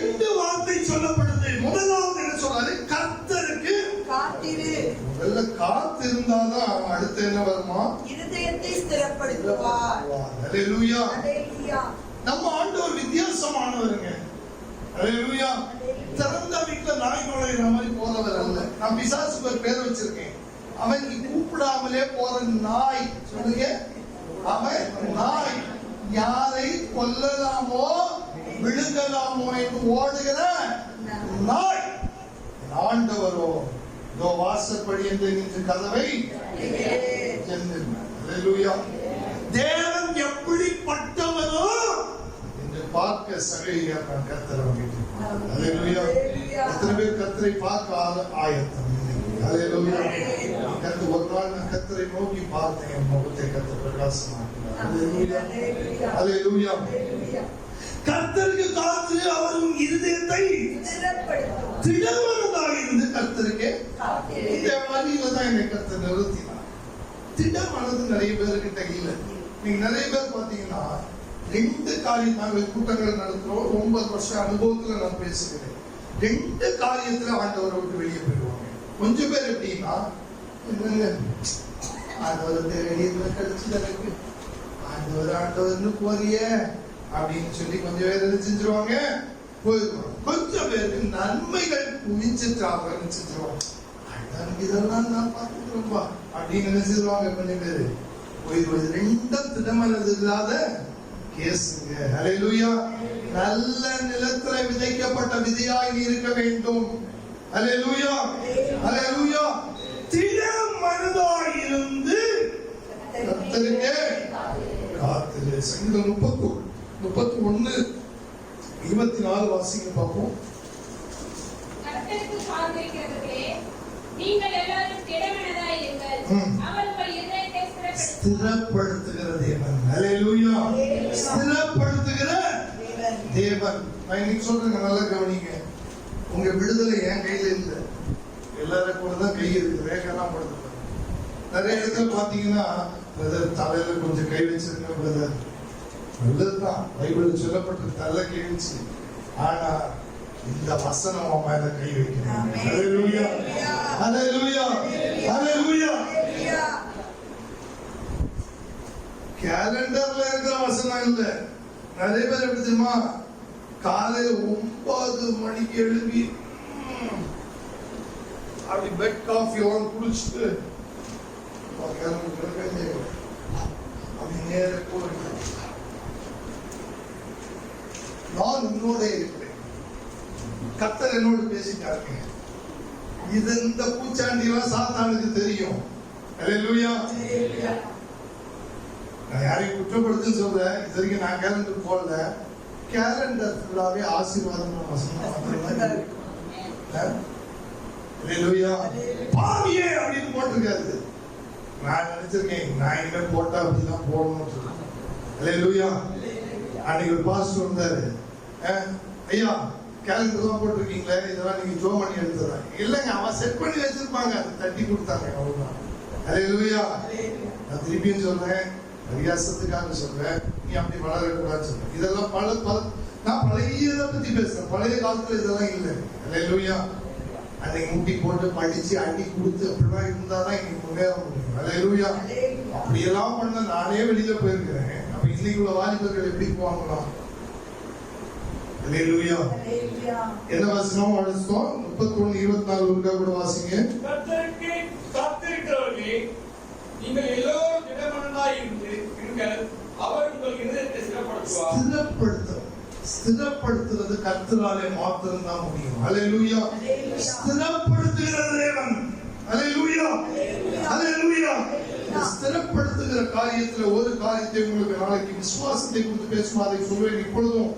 ரெண்டு வார்த்தை சொல்லப்படுது. முதலாவது என்ன சொல்றாரு? கர்த்தருக்கு காத்திரு. முதல்ல காத்து இருந்தாதான் அடுத்து என்ன வருமா? இருதயத்தை ஸ்திரப்படுத்துவார். ஹalleluya. ஹalleluya. நம்ம ஆண்டவர் வித்தியாசமானவருங்க. ஹalleluya. திறந்த வீட்டுல நாய் நுழையிற மாதிரி போறவர் அல்ல. நான் பிசாசுக்கு ஒரு பேர் வச்சிருக்கேன். அவன் கூப்பிடாமலே போற நாய். சொல்லுங்க, அவன் நாய். யாரை கொல்லலாமோ விழுங்கலாமோ என்று ஓடுகிற நாய். ஆண்டவரோ இதோ வாசற்படி என்று நின்று கதவை ஹalleluya. தேவன் எப்படிப்பட்டவரோ என்று பார்க்க சகையாக கர்த்தரை ஹalleluya. எத்தனை பேர் கர்த்தரை பார்க்க ஆயத்தம்? ஹalleluya. கர்த்தர் ஒரு நாள் நான் கர்த்தரை நோக்கி பார்த்தேன், என் முகத்தை கர்த்தர் பிரகாசமாக்கினார். ஹalleluya. ஹalleluya. கர்த்தருக்கு காத்து அவரும் இருதயத்தை திடமனதாக இருந்து கர்த்தருக்கு இந்த வழியில தான் என்னை கர்த்தர் நிறுத்தினார். திடமனது நிறைய பேர்கிட்ட இல்லை. நீங்க நிறைய பேர் பாத்தீங்கன்னா ரெண்டு காரியம், நாங்கள் கூட்டங்கள் நடத்துறோம், 9 வருஷம் அனுபவத்துல நான் பேசுகிறேன். ரெண்டு காரியத்துல ஆண்டவரை விட்டு வெளியே போயிடுவாங்க. கொஞ்சம் பேர் எப்படின்னா, ஆண்டவர் வெளியே கழிச்சு எனக்கு ஆண்டவர்னு போறிய அப்படின்னு சொல்லி கொஞ்சம் பேர் என்ன செஞ்சிருவாங்க, போயிடுவாங்க. கொஞ்சம் பேருக்கு நன்மைகள் குவிஞ்சிட்டு அவங்க செஞ்சிருவாங்க. இதெல்லாம் நான் பார்த்துக்கிறோம்பா அப்படின்னு நினைச்சிருவாங்க. கொஞ்சம் பேரு போயிடுவது. ரெண்டும் திடமனது இல்லாத கேசுங்க. ஹalleluya. நல்ல நிலத்தில விதைக்கப்பட்ட விதையாய் இருக்க வேண்டும். ஹalleluya. ஹalleluya. திடமனதாய் இருந்து கர்த்தருக்கு காத்திரு. சங்கீதம் 31:24 வாசிங்க பார்ப்போம். கர்த்தருக்கு காத்திருக்கிறவர்களே, நீங்கள் எல்லாரும் திடமனதாய் இருங்கள். அவர் உங்கள் இதயத்தை ஸ்திரப்படுத்துகிற தேவன். ஹalleluya. ஸ்திரப்படுத்துகிற தேவன். நான் இன்னைக்கு சொல்றேங்க, நல்லா கவனிங்க. உங்க விடுதலை என் கையில இல்ல, எல்லாரும் கூட தான் கை இருக்கு. வேகெல்லாம் படுத்து நிறைய இடத்துல பாத்தீங்கன்னா, பிரதர் தலையில கொஞ்சம் கை வச்சிருங்க பிரதர், நல்லதுதான், பைபிள் சொல்லப்பட்டு தலை கை வச்சு. ஆனா இந்த வசனம் அவன் மேல கை வைக்கிறேன். ஹalleluya. ஹalleluya. ஹalleluya. கேலண்டர்ல இருக்கிற வசனம் இல்ல. நிறைய பேர் எப்படி தெரியுமா, காலையில 9 மணிக்கு எழுப்பி அப்படி பெட் காஃபி குடிச்சிட்டு அப்படி நேர போறேன். நான் உன்னோட இருக்கிறேன், கர்த்தர் என்னோடு பேசிட்டாருங்க. இது இந்த பூச்சாண்டி எல்லாம் சாத்தானுக்கு தெரியும். ஹalleluya. நான் யாரையும் குற்றப்படுத்துன்னு சொல்றேன். இது வரைக்கும் நான் கேலண்டர் போடல. கேலண்டர் ஃபுல்லாவே ஆசீர்வாதம் பாவியே அப்படின்னு போட்டிருக்காரு. நான் நினைச்சிருக்கேன், நான் இனிமே போட்டா அப்படிதான் போடணும்னு சொல்றேன். ஹalleluya. அன்னைக்கு ஒரு பாஸ்டர் வந்தாரு. ஐயா, கேலண்டர் தான் போட்டிருக்கீங்களே, இதெல்லாம் நீங்க ஜோ பண்ணி எடுத்துறேன். இல்லைங்க, அவன் செட் பண்ணி வச்சிருப்பாங்க, அதை தட்டி கொடுத்தாங்க, அவ்வளவுதான். ஹalleluya. நான் திருப்பியும் சொல்றேன், பரியாசத்துக்காக சொல்றேன், நீ அப்படி வளரக்கூடாதுன்னு சொல்றேன். இதெல்லாம் நான் பழையதை பத்தி பேசுறேன். பழைய காலத்துல இதெல்லாம் இல்லை. ஹalleluya. அன்னைக்கு முட்டி போட்டு படிச்சு அடி கொடுத்து அப்படிலாம் இருந்தாதான் இன்னைக்கு முன்னேற முடியும். ஹalleluya. அப்படியெல்லாம் பண்ண நானே வெளியில போயிருக்கிறேன். அப்ப இன்னைக்கு உள்ள வாலிபர்கள் எப்படி போவாங்களாம்? ஹalleluya. என்ன வசனம் வாசித்தோம்? 31:24 ஒருக்கா கூட வாசிங்க. கர்த்தருக்கு காத்திருக்கிறவர்களே, நீங்கள் எல்லோரும் திடமனதாய் இருங்கள். அவர் உங்கள் இதயத்தை ஸ்திரப்படுத்துவார். ஸ்திரப்படுத்துறது கர்த்தராலே மாத்திரம் தான் முடியும். ஹalleluya. ஸ்திரப்படுத்துகிற தேவன். ஹalleluya. ஹalleluya. ஸ்திரப்படுத்துகிற காரியத்துல ஒரு காரியத்தை உங்களுக்கு நாளைக்கு விசுவாசத்தை குறித்து பேசும், அதை சொல்வேன். இப்பொழுதும்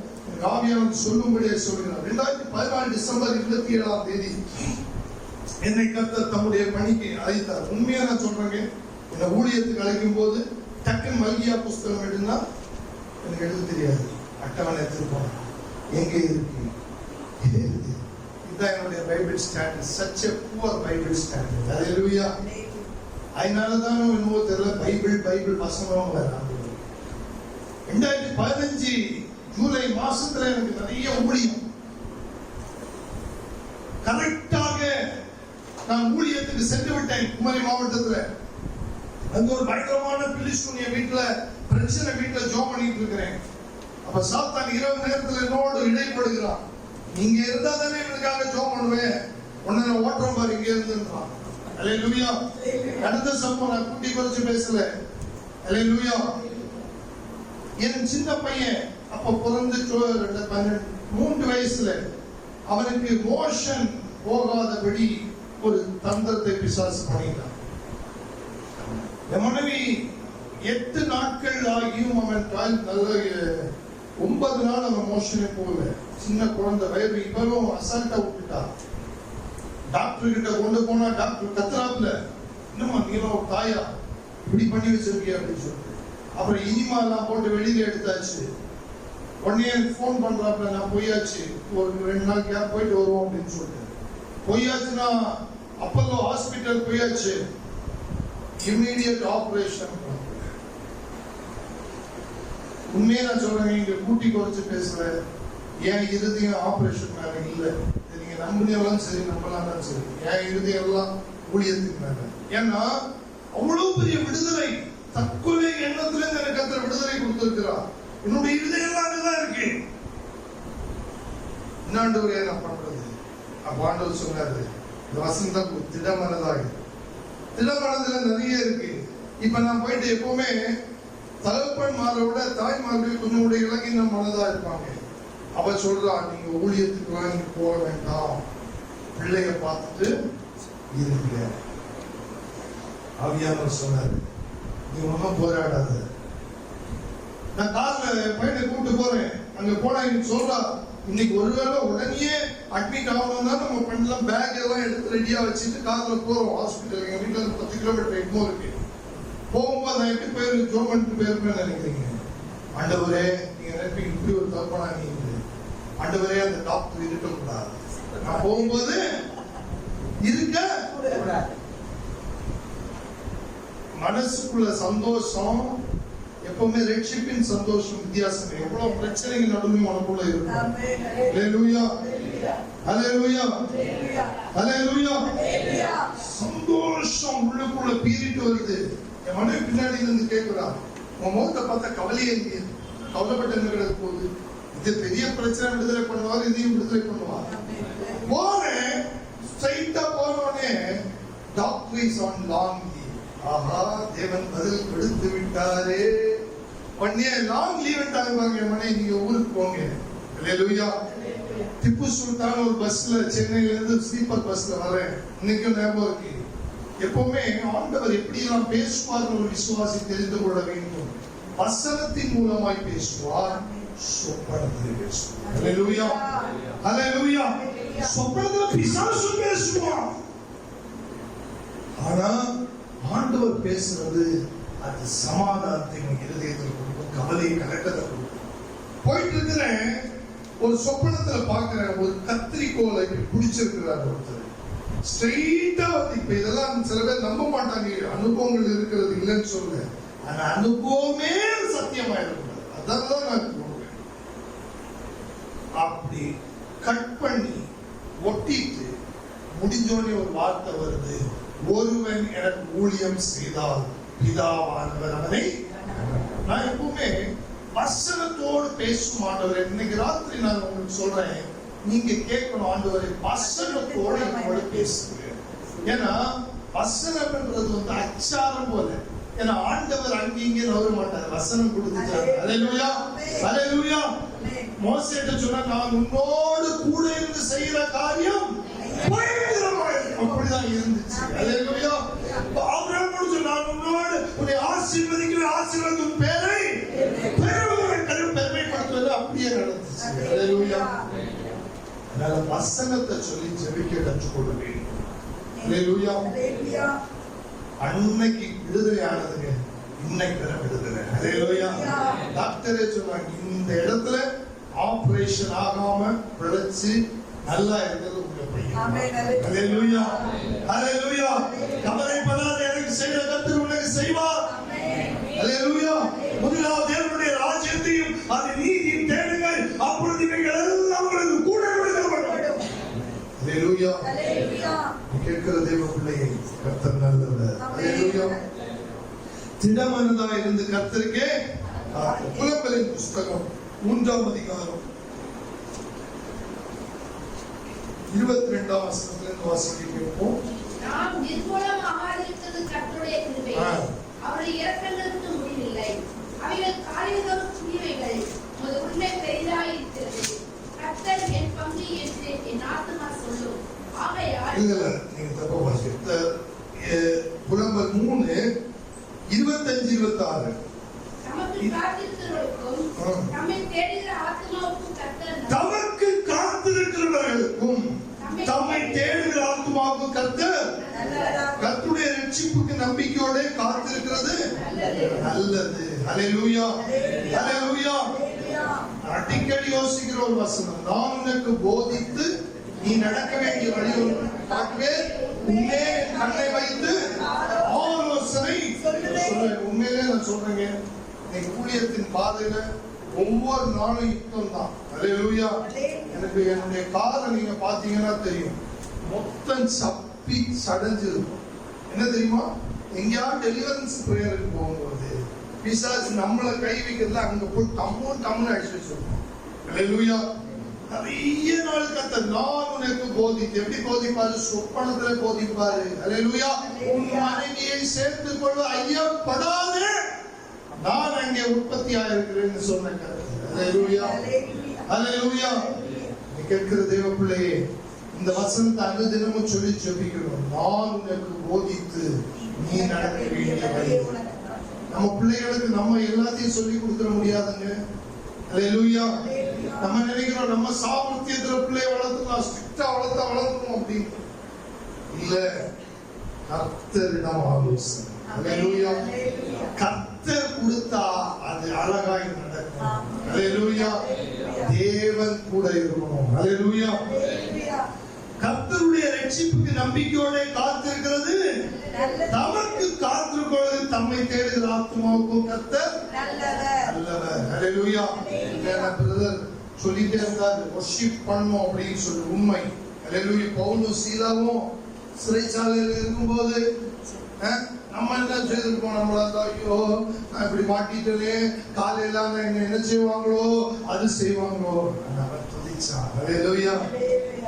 ஆவியானவர் சொல்லும்படியே சொல்கிறார். 2014 டிசம்பர் 27ஆம் தேதி என்னை கர்த்தர் தம்முடைய பணிக்கு அழைத்தார். உண்மையா நான் சொல்றேங்க, இந்த ஊழியத்துக்கு அழைக்கும் போது டக்குன்னு மல்கியா புஸ்தகம் எடுனா எனக்கு எழுத தெரியாது. அட்டவணை எடுத்துருப்போம், எங்கே இருக்கு இதுதான் என்னுடைய Bible standard. such a poor Bible standard. ஹalleluya. அதனாலதான் என்னவோ தெரியல, பைபிள் வசனம் வராது. 2015 ஜூலை மாசத்துல எனக்கு நிறைய ஊழியம். கரெக்டாக நான் ஊழியத்துக்கு சென்று விட்டேன். குமரி மாவட்டத்துல அங்க ஒரு பயங்கரமான பிலிஸ்தீனிய வீட்டுல பிரச்சனை, வீட்டுல ஜெபம் பண்ணிட்டு இருக்கிறேன். அப்ப சாத்தான் இரவு நேரத்துல என்னோடு இடைப்படுகிறான். நீங்க இருந்தா தானே எனக்காக ஜெபம் பண்ணுவேன், உன்னை நான் ஓட்டுறேன் பாரு இங்க இருந்துன்றான். அல்லேலூயா. அடுத்த சம்பவம் நான் கூட்டி குறைச்சு பேசல. அல்லேலூயா. என் சின்ன பையன் அப்ப பிறந்து 3 வயசுல அவனுக்கு மோஷன் போகாதபடி ஒரு தந்திரத்தை பிசாசு பண்ணிட்டான். என் மனைவி 8 நாட்கள் ஆகியும் அவன் நல்ல 9 நாள் அவன் மோஷனே போகல. சின்ன குழந்தை வயிறு இவரும் அசால்ட்டா விட்டுட்டான். டாக்டர் கிட்ட கொண்டு போனா டாக்டர் கத்துறாப்புல, இன்னுமா நீங்களும் தாயா இப்படி பண்ணி வச்சிருக்கிய அப்படின்னு சொல்லிட்டு. அப்புறம் இனிமா எல்லாம் போட்டு வெளியில எடுத்தாச்சு. உடனே போன் பண்றாப்புல, நான் போயாச்சு, ஒரு 2 நாள் கேப் போயிட்டு வருவோம் அப்படின்னு சொல்லிட்டு போயாச்சுன்னா அப்பல்லோ ஹாஸ்பிட்டல் போயாச்சு. Immediate operation. உண்மையை நான் சொல்றேன், நீங்க கூட்டி குறைச்சு பேசல. என் இருதயம் ஆபரேஷன் மேல இல்ல. நீங்க நம்பினாலும் சரி நம்பலாம் சரி, என் இருதயம் எல்லாம் ஊழியத்துக்கு மேல. ஏன்னா அவ்வளவு பெரிய விடுதலை, தற்கொலை எண்ணத்துல எனக்கு அந்த விடுதலை கொடுத்திருக்கிறார். என்னுடைய இருதயம் அங்கதான் இருக்கு. என்னாண்டவரே நான் பண்றது? அப்ப ஆண்டவர் சொன்னாரு, இந்த வசந்தம் திடமனதாக. திடமனதுல நிறைய இருக்கு. இப்ப நான் போயிட்டு எப்பவுமே தகப்பன்மாரை விட தாய்மார்கள் கொஞ்சம் கூட இலங்கின மனதா இருப்பாங்க. அவ சொல்றா, நீங்க ஊழியத்துக்கு நீங்க போக வேண்டாம், பிள்ளைய பார்த்துட்டு இருங்க. ஆவியானவர் சொன்னாரு, நீ ஒன்னும் போராடாத. நான் கார்ல பையனை கூப்பிட்டு போறேன். அங்க போனா எனக்கு சொல்றா, இன்னைக்கு ஒருவேளை உடனே அட்மிட் ஆகணும்னா நம்ம பண்ணலாம். பேக் எல்லாம் எடுத்து ரெடியா வச்சுட்டு கார்ல போறோம் ஹாஸ்பிட்டல். எங்க வீட்டுல 10 கிலோமீட்டர் எக்மோ இருக்கு. போகும்போது நான் எப்படி போயிரு ஜோம் பண்ணிட்டு போயிருப்பேன்னு நினைக்கிறீங்க? ஆண்டவரே, நீங்க நினைப்பீங்க இப்படி ஒரு தப்பனா நீங்க. ஆண்டவரே, அந்த டாக்டர் இருக்கக்கூடாது. நான் போகும்போது இருக்க மனசுக்குள்ள சந்தோஷம் எப்பவுமே ரட்சிப்பின் சந்தோஷம் வித்தியாசம். எவ்வளவு பிரச்சனைகள் நடுவில் உனக்குள்ள இருக்கும். அல்லேலூயா, அல்லேலூயா, அல்லேலூயா. சந்தோஷம் உள்ளுக்குள்ள பீறிட்டு வருது. என் மனைவி பின்னாடி இருந்து கேட்கிறா, உன் முகத்தை பார்த்தா கவலையே இல்லையே, கவலைப்பட்டு என்ன கிடக்க போகுது? இது பெரிய பிரச்சனை, விடுதலை பண்ணுவார், இதையும் விடுதலை பண்ணுவார். போறேன், ஸ்ட்ரைட்டா போனோடனே doctor is on long leave. ஆஹா, தேவன் பதில் கொடுத்து விட்டாரே. உடனே லாங் லீவ் விட்டாங்க. என் மனைவி, நீங்க ஊருக்கு போங்க. அல்லேலூயா. திப்பு சுல்தான் ஒரு பஸ்ல சென்னையில இருந்து ஸ்லீப்பர் பஸ்ல வரேன். இன்னைக்கும் ஞாபகம் இருக்கு. எப்பவுமே ஆண்டவர் எப்படி எல்லாம் பேசுவார் ஒரு விசுவாசி தெரிந்து கொள்ள வேண்டும். வசனத்தின் மூலமாய் பேசுவார், சொப்பனத்தில் பேசுவார். அல்லேலூயா, அல்லேலூயா. சொப்பனத்துல பிசாசு பேசுவார். ஆனா ஆண்டவர் பேசுறது அது சமாதானத்தை இருதயத்தில் கொடுக்கும், கவலையை கலக்கத்தை கொடுக்கும். போயிட்டு இருக்கிறேன், ஒரு சொப்பனத்துல பாக்குறேன், ஒரு கத்திரிக்கோலை இப்படி பிடிச்சிருக்கிறார் ஒருத்தர். ஸ்ட்ரெயிட்டா வந்து, இப்ப இதெல்லாம் சில பேர் நம்ப மாட்டாங்க, அனுபவங்கள் இருக்கிறது இல்லைன்னு சொல்ல. ஆனா அனுபவமே சத்தியமா இருக்கக்கூடாது. அதெல்லாம் நான் சொல்றேன். அப்படி கட் பண்ணி ஒட்டிட்டு முடிஞ்சோடனே ஒரு வார்த்தை வருது, ஒருவன் எனக்கு ஊழியம் செய்தால் பிதாவானவர் அவனை. நான் எப்பவுமே வசனத்தோடு பேசும் ஆண்டவரே. இன்னைக்கு ராத்திரி நான் உங்களுக்கு சொல்றேன், நீங்க கேட்கணும், ஆண்டவரே வசனத்தோடு என்னோட பேசுகிறேன். ஏன்னா வசனம்ன்றது வந்து அச்சாரம் போல. ஏன்னா ஆண்டவர் அங்கீங்க நவர மாட்டார், வசனம் கொடுத்துட்டாரு. அல்லேலூயா, அல்லேலூயா. மோசேட்ட சொன்னா, நான் உன்னோடு கூட இருந்து செய்யற காரியம் அப்படிதான் இருந்துச்சு. அல்லேலூயா. ஆபிரகாமோடு சொன்னா, நான் உன்னோடு உன்னை ஆசீர்வதிக்கிற ஆசீர்வாதத்தின் பேரை பெருமைப்படுத்துவது அப்படியே நடந்துச்சு. அல்லேலூயா. அதனால வசனத்தை சொல்லி ஜெபிக்க கற்றுக்கொள்ள வேண்டும். அல்லேலூயா. அன்னைக்கு விடுதலை ஆனதுங்க, இன்னைக்கு விடுதலை. அல்லேலூயா. டாக்டரே சொன்னாங்க, இந்த இடத்துல ஆபரேஷன் ஆகாம பிழைச்சு நல்லா இருக்கிறது உங்க பையன். அல்லேலூயா, அல்லேலூயா. கவலைப்படாத, எனக்கு செய்த கர்த்தர் உனக்கு செய்வார். அல்லேலூயா. முதலாவது தேவனுடைய ராஜ்யத்தையும் அது நீதியும் தேடுங்க, அல்லேலூயா. அல்லேலூயா. கேட்கிற தேவ பிள்ளையை கர்த்தர் நல்லவர். அல்லேலூயா. திடமனதாய் இருந்து கர்த்தருக்கே புலம்பலின் புஸ்தகம் 3ஆம் அதிகாரம் 22ஆம் வசனத்திலிருந்து வாசிக்க கேட்போம். நாம் நிர்மூலமாகாதிருக்கிறது கர்த்தருடைய கிருபை. அவருடைய இரக்கங்களுக்கு முடிவில்லை. அவைகள் காலைதோறும் புதியவைகள். உமது உண்மை பெரிதாயிருக்கிறது. கர்த்தர் என் பங்கு என்று என் ஆத்துமா சொல்லும். ஆகையால் இல்ல நீங்க தப்பா வாசிக்க. புலம்பல் 3 25 26 நமக்கு காத்திருக்கிறவர்களுக்கும் நம்மை தேடுகிற ஆத்துமாவுக்கும் கர்த்தர் தமக்கு காத்திருக்கிறவர்களுக்கும் தம்மை தேடுகிற ஆத்துமாவுக்கும் கர்த்தர் கர்த்தருடைய ரட்சிப்புக்கு நம்பிக்கையோட காத்திருக்கிறது நல்லது. அல்லேலூயா. அல்லேலூயா. அடிக்கடி யோசிக்கிற ஒரு வசனம், நான் உனக்கு போதித்து நீ நடக்க வேண்டிய வழியை காட்டுவேன், உன்னே கண்ணை வைத்து ஆலோசனை சொல்லுவேன். உண்மையிலே நான் சொல்றேங்க, இன்னைக்கு ஊழியத்தின் பாதையில ஒவ்வொரு நாளும் யுத்தம் தான். அல்லேலூயா. எனக்கு என்னுடைய காதை நீங்க பாத்தீங்கன்னா தெரியும், மொத்தம் சப்பி சடைஞ்சிருக்கும். என்ன தெரியுமா, எங்கேயாவது டெலிவரன்ஸ் பிரேயருக்கு போகும்போது பிசாசு நம்மளை கை வைக்கிறதுல அங்க போய் டம்முன்னு அடிச்சு வச்சிருக்கோம். அல்லேலூயா. நிறைய நாள் கர்த்தர் நான் உனக்கு போதித்து, எப்படி போதிப்பாரு? சொப்பனத்துல போதிப்பாரு. அல்லேலூயா. உன் மனைவியை சேர்த்துக் கொள்ள ஐயப்படாதே, நான் அங்கே உற்பத்தி ஆயிருக்கிறேன்னு சொன்ன கர்த்தர். அல்லேலூயா. அல்லேலூயா. நீ கேட்கிற தேவ பிள்ளையே, இந்த வசனத்தை அன்று தினமும் சொல்லி ஜெபிக்கணும். நான் உனக்கு போதித்து நீ நடக்க வேண்டிய வழி. நம்ம பிள்ளைகளுக்கு நம்ம எல்லாத்தையும் சொல்லி கொடுத்துட முடியாதுங்க. அல்லேலூயா. நம்ம நினைக்கிறோம் நம்ம சாமர்த்தியத்துல பிள்ளைய வளர்த்துக்கலாம், ஸ்ட்ரிக்டா வளர்த்துவோம் அப்படின்னு இல்ல. கர்த்தரிடம் ஆலோசனை. அல்லேலூயா. கர்த்தர் கொடுத்தா அது அழகாய் நடக்கும். அல்லேலூயா. தேவன் கூட இருக்கணும். அல்லேலூயா. கர்த்தருடைய ரட்சிப்புக்கு நம்பிக்கையோட காத்திருக்கிறது தமக்கு காத்திருக்கிறது தம்மை தேடுகிற ஆத்துமாவுக்கும் கர்த்தர் நல்லவர். அல்லேலூயா. பிரதர் சொல்லிட்டே இருந்தாரு, வொர்ஷிப் பண்ணணும் அப்படின்னு சொல்லி. உண்மை. அல்லேலூயா. பவுலும் சீலாவும் சிறைச்சாலையில் இருக்கும்போது நம்ம என்ன செய்திருப்போம்? நம்மளா ஐயோ நான் இப்படி மாட்டிட்டே, காலையில என்ன செய்வாங்களோ அது செய்வாங்களோ. அவர் துதிச்சார். அல்லேலூயா.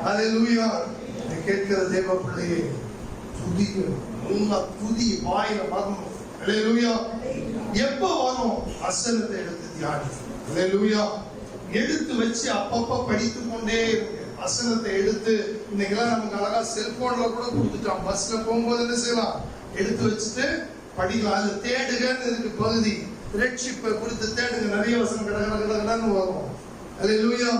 அல்லேலூயா. கேட்கிற தேவ பிள்ளையே, துதிக்கணும். துதி வாயில வரணும். அல்லேலூயா. எப்ப வரும்? வசனத்தை எடுத்து தியானி. அல்லேலூயா. எடுத்து வச்சு அப்பப்ப படித்துக் கொண்டே இருக்கு. வசனத்தை எடுத்து இன்னைக்கெல்லாம் நமக்கு அழகா செல்போன்ல கூட கொடுத்துட்டோம். பஸ்ல போகும்போது என்ன செய்யலாம்? எடுத்து வச்சுட்டு படிக்கலாம். அது தேடுகன்னு இருக்கு பகுதி. ரட்சிப்பை குறித்து தேடுங்க. நிறைய வசனம் கடகடன்னு வரும். அல்லேலூயா.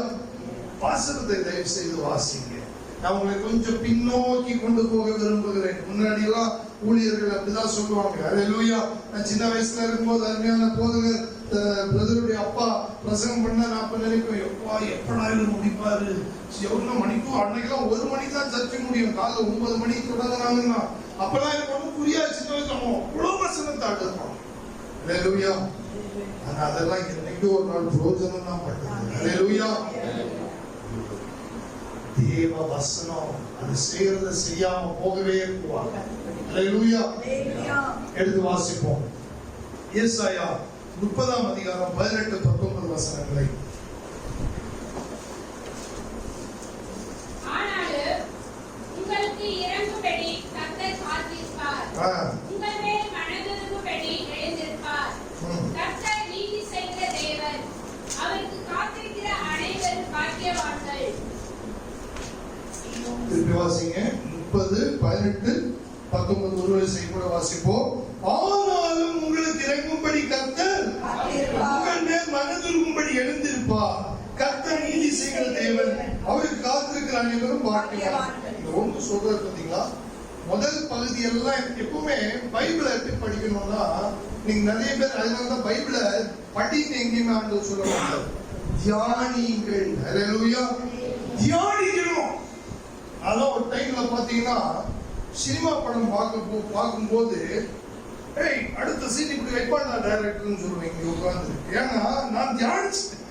வசனத்தை தயவு செய்து வாசிங்க. நான் உங்களை கொஞ்சம் பின்னோக்கி கொண்டு போக விரும்புகிறேன். முன்னாடி எல்லாம் ஊழியர்கள் அப்படிதான் சொல்லுவாங்க. அல்லேலூயா. நான் சின்ன வயசுல இருக்கும்போது அருமையான போதகர் பிரதருடைய அப்பா பிரசங்கம் பண்ண நான் அப்ப நினைப்பேன், எப்பா எப்படா இவர் முடிப்பாரு? எவ்வளவு மணிக்கும் அன்னைக்கெல்லாம் 1 மணிக்கு தான் சர்ச்சை முடியும். காலைல 9 மணிக்கு தொடங்கினாங்கன்னா அப்பெல்லாம் எனக்கு ஒன்றும் புரியாது. சின்ன வயசுல அவ்வளவு வசனத்தை அடுத்தோம். அல்லேலூயா. ஆனா அதெல்லாம் என்னைக்கு ஒரு நாள் பிரயோஜனம் தான் பட்டது. அல்லேலூயா. தேவ வசனம் அது செய்யறத செய்யாம போகவே போவாங்க. அல்லேலூயா. எடுத்து வாசிப்போம். ஏசாயா 30ஆம் அதிகாரம் 18-19 வசனங்களை. ஆனாலும் உங்களுக்கு இறங்கும்படி கர்த்தர் காத்திருப்பார். உங்கள் மேல் மனதுருகும்படி எழுந்திருப்பார். கர்த்தர் நீதி செய்கிற தேவன். அவருக்கு காத்திருக்கிற அனைவரும் பாக்கியவான்கள். திருப்பி வாசிங்க. 30, 18, 19 ஒரு வரிசை கூட வாசிப்போம். ஆனாலும் உங்களுக்கு இறங்கும்படி கர்த்தர் உங்கள் மேல் மனதுருகும்படி எழுந்திருப்பார். கர்த்தர் நீதி செய்கிற தேவன். அவருக்கு காத்திருக்கிற அனைவரும் பாக்கியவான்கள். ஒன்று சொல்றது பார்த்தீங்களா? முதல் பகுதி எல்லாம் எப்பவுமே பைபிளை எப்படி படிக்கணும்னா, நீங்க நிறைய பேர் அதனாலதான் பைபிளை படின்னு எங்கேயுமே ஆண்டவர் சொல்ல மாட்டார். தியானிங்கள். அல்லேலூயா. தியானிக்கணும். அதான் ஒரு டைம்ல பாத்தீங்கன்னா சினிமா படம் பார்க்கும்போது அடுத்த சீன் இப்படி வைப்பான் டைரக்டர்னு சொல்லுவேன் இங்க உட்கார்ந்து. ஏன்னா நான் தியானிச்சுட்டேன்,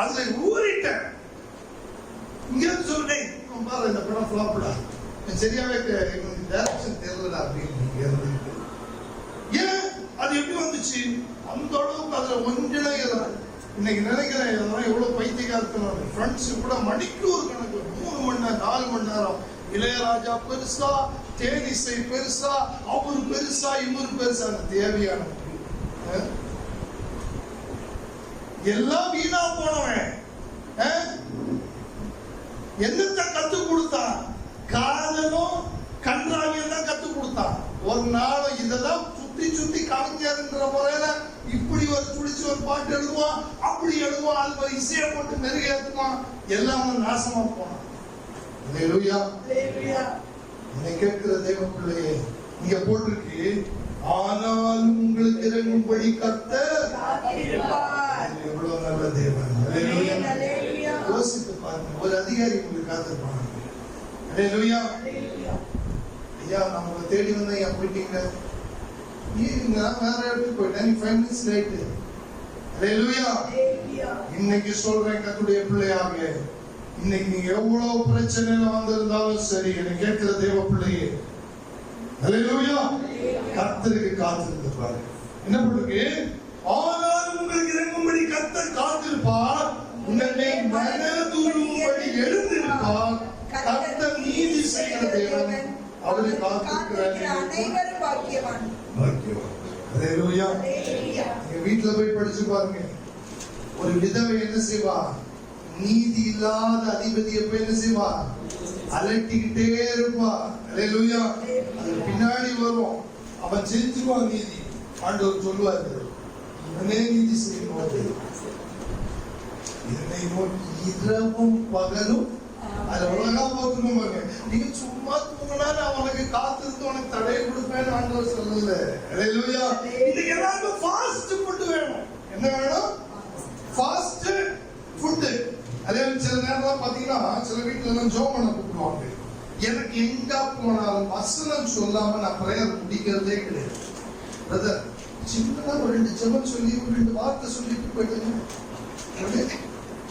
அதுல ஊறிட்டேன். இங்க சொல்றேன் பாரு இந்த படம் ஃப்ளாப்டா, சரியாவே டைரக்ஷன் தெரியலடா அப்படின்னு இருந்துட்டு. ஏன் அது எப்படி வந்துச்சு? அந்த அளவுக்கு அதுல ஒன்றிலே இன்னைக்கு நினைக்கிறேன் இதெல்லாம் எவ்வளவு பைத்தியக்காரத்தனம். ஃப்ரெண்ட்ஸ் கூட மணிக்கூர் கணக்கு 3 மணி நேரம் 4 மணி நேரம் இளையராஜா பெருசா, தேனிசை பெருசா, அவரு பெருசா, இவரு பெருசா, தேவையான எல்லாம் வீணா போனவன் என்னத்தை கத்து கொடுத்தான்? காதலும் கன்றாவியும் தான் கத்து கொடுத்தான். ஒரு நாளும் இதெல்லாம் சுத்தி கலைஞர்ன்ற முறையில இப்படி ஒரு துடிச்சு ஒரு பாட்டு எழுதுவான், அப்படி எழுதுவான், அது ஒரு இசையை போட்டு மெருகேற்றுவான், எல்லாமே நாசமா போனான். அல்லேலூயா. என்னை கேட்கிற தேவ பிள்ளையே, இங்க போட்டிருக்கு, ஆனாலும் உங்களுக்கு இறங்கும்படி கர்த்தர் எவ்வளவு நல்ல தேவன். அல்லேலூயா. யோசித்து பாருங்க, ஒரு அதிகாரி உங்களுக்கு காத்திருப்பாங்க. அல்லேலூயா. ஐயா நம்ம தேடி வந்த ஐயா போயிட்டீங்க, வேற இடத்துக்கு போயிட்டேன், 5 minutes லேட்டு. அல்லேலூயா. இன்னைக்கு சொல்றேன் கர்த்தருடைய பிள்ளையாக, இன்னைக்கு நீங்க எவ்வளவு பிரச்சனையில வந்திருந்தாலும் சரி, என்னை கேட்கிற தேவ பிள்ளையே, அல்லேலூயா, கர்த்தருக்கு காத்திருந்து பாரு. என்ன பண்ணுங்க? ஆனாலும் உங்களுக்கு இறங்கும்படி கர்த்தர் காத்திருப்பார், உங்களை மனதுரும்படி எழுந்திருப்பார். கர்த்தர் நீதி செய்கிற தேவன், அவரை காத்திருக்கிற அனைவரும் பாக்கியவான். அல்லேலூயா. நீங்க வீட்டுல போய் படிச்சு பாருங்க, ஒரு விதவை என்ன செய்வா? நீதி இல்லாத அதிபதியை போய் என்ன செய்வா? அலட்டிக்கிட்டே இருப்பா. அல்லேலூயா. அது பின்னாடி வரும், அவன் செஞ்சுவான் நீதி. ஆண்டவர் சொல்லுவாரு, இவனே நீதி செய்யணும், என்னை நோக்கி இரவும் பகலும். அது உலகா போத்துக்கோங்க. நீங்க சும்மா தூங்கினா நான் உனக்கு காத்திருந்து உனக்கு தடையை கொடுப்பேன்னு ஆண்டவர் சொல்லல. அல்லேலூயா. இன்னைக்கு எல்லாருக்கும் ஃபாஸ்ட் ஃபுட் வேணும். என்ன வேணும்? Fast food. அதே சில நேரம் பாத்தீங்கன்னா சில வீட்டுல எல்லாம் ஜோம் பண்ண கூப்பிடுவாங்க. எனக்கு எங்க போனாலும் வசனம் சொல்லாம நான் பிரேயர் முடிக்கிறதே கிடையாது. பிரதர், சின்னதா ஒரு 2 ஜெபம் சொல்லி ஒரு 2 வார்த்தை சொல்லிட்டு போயிட்டு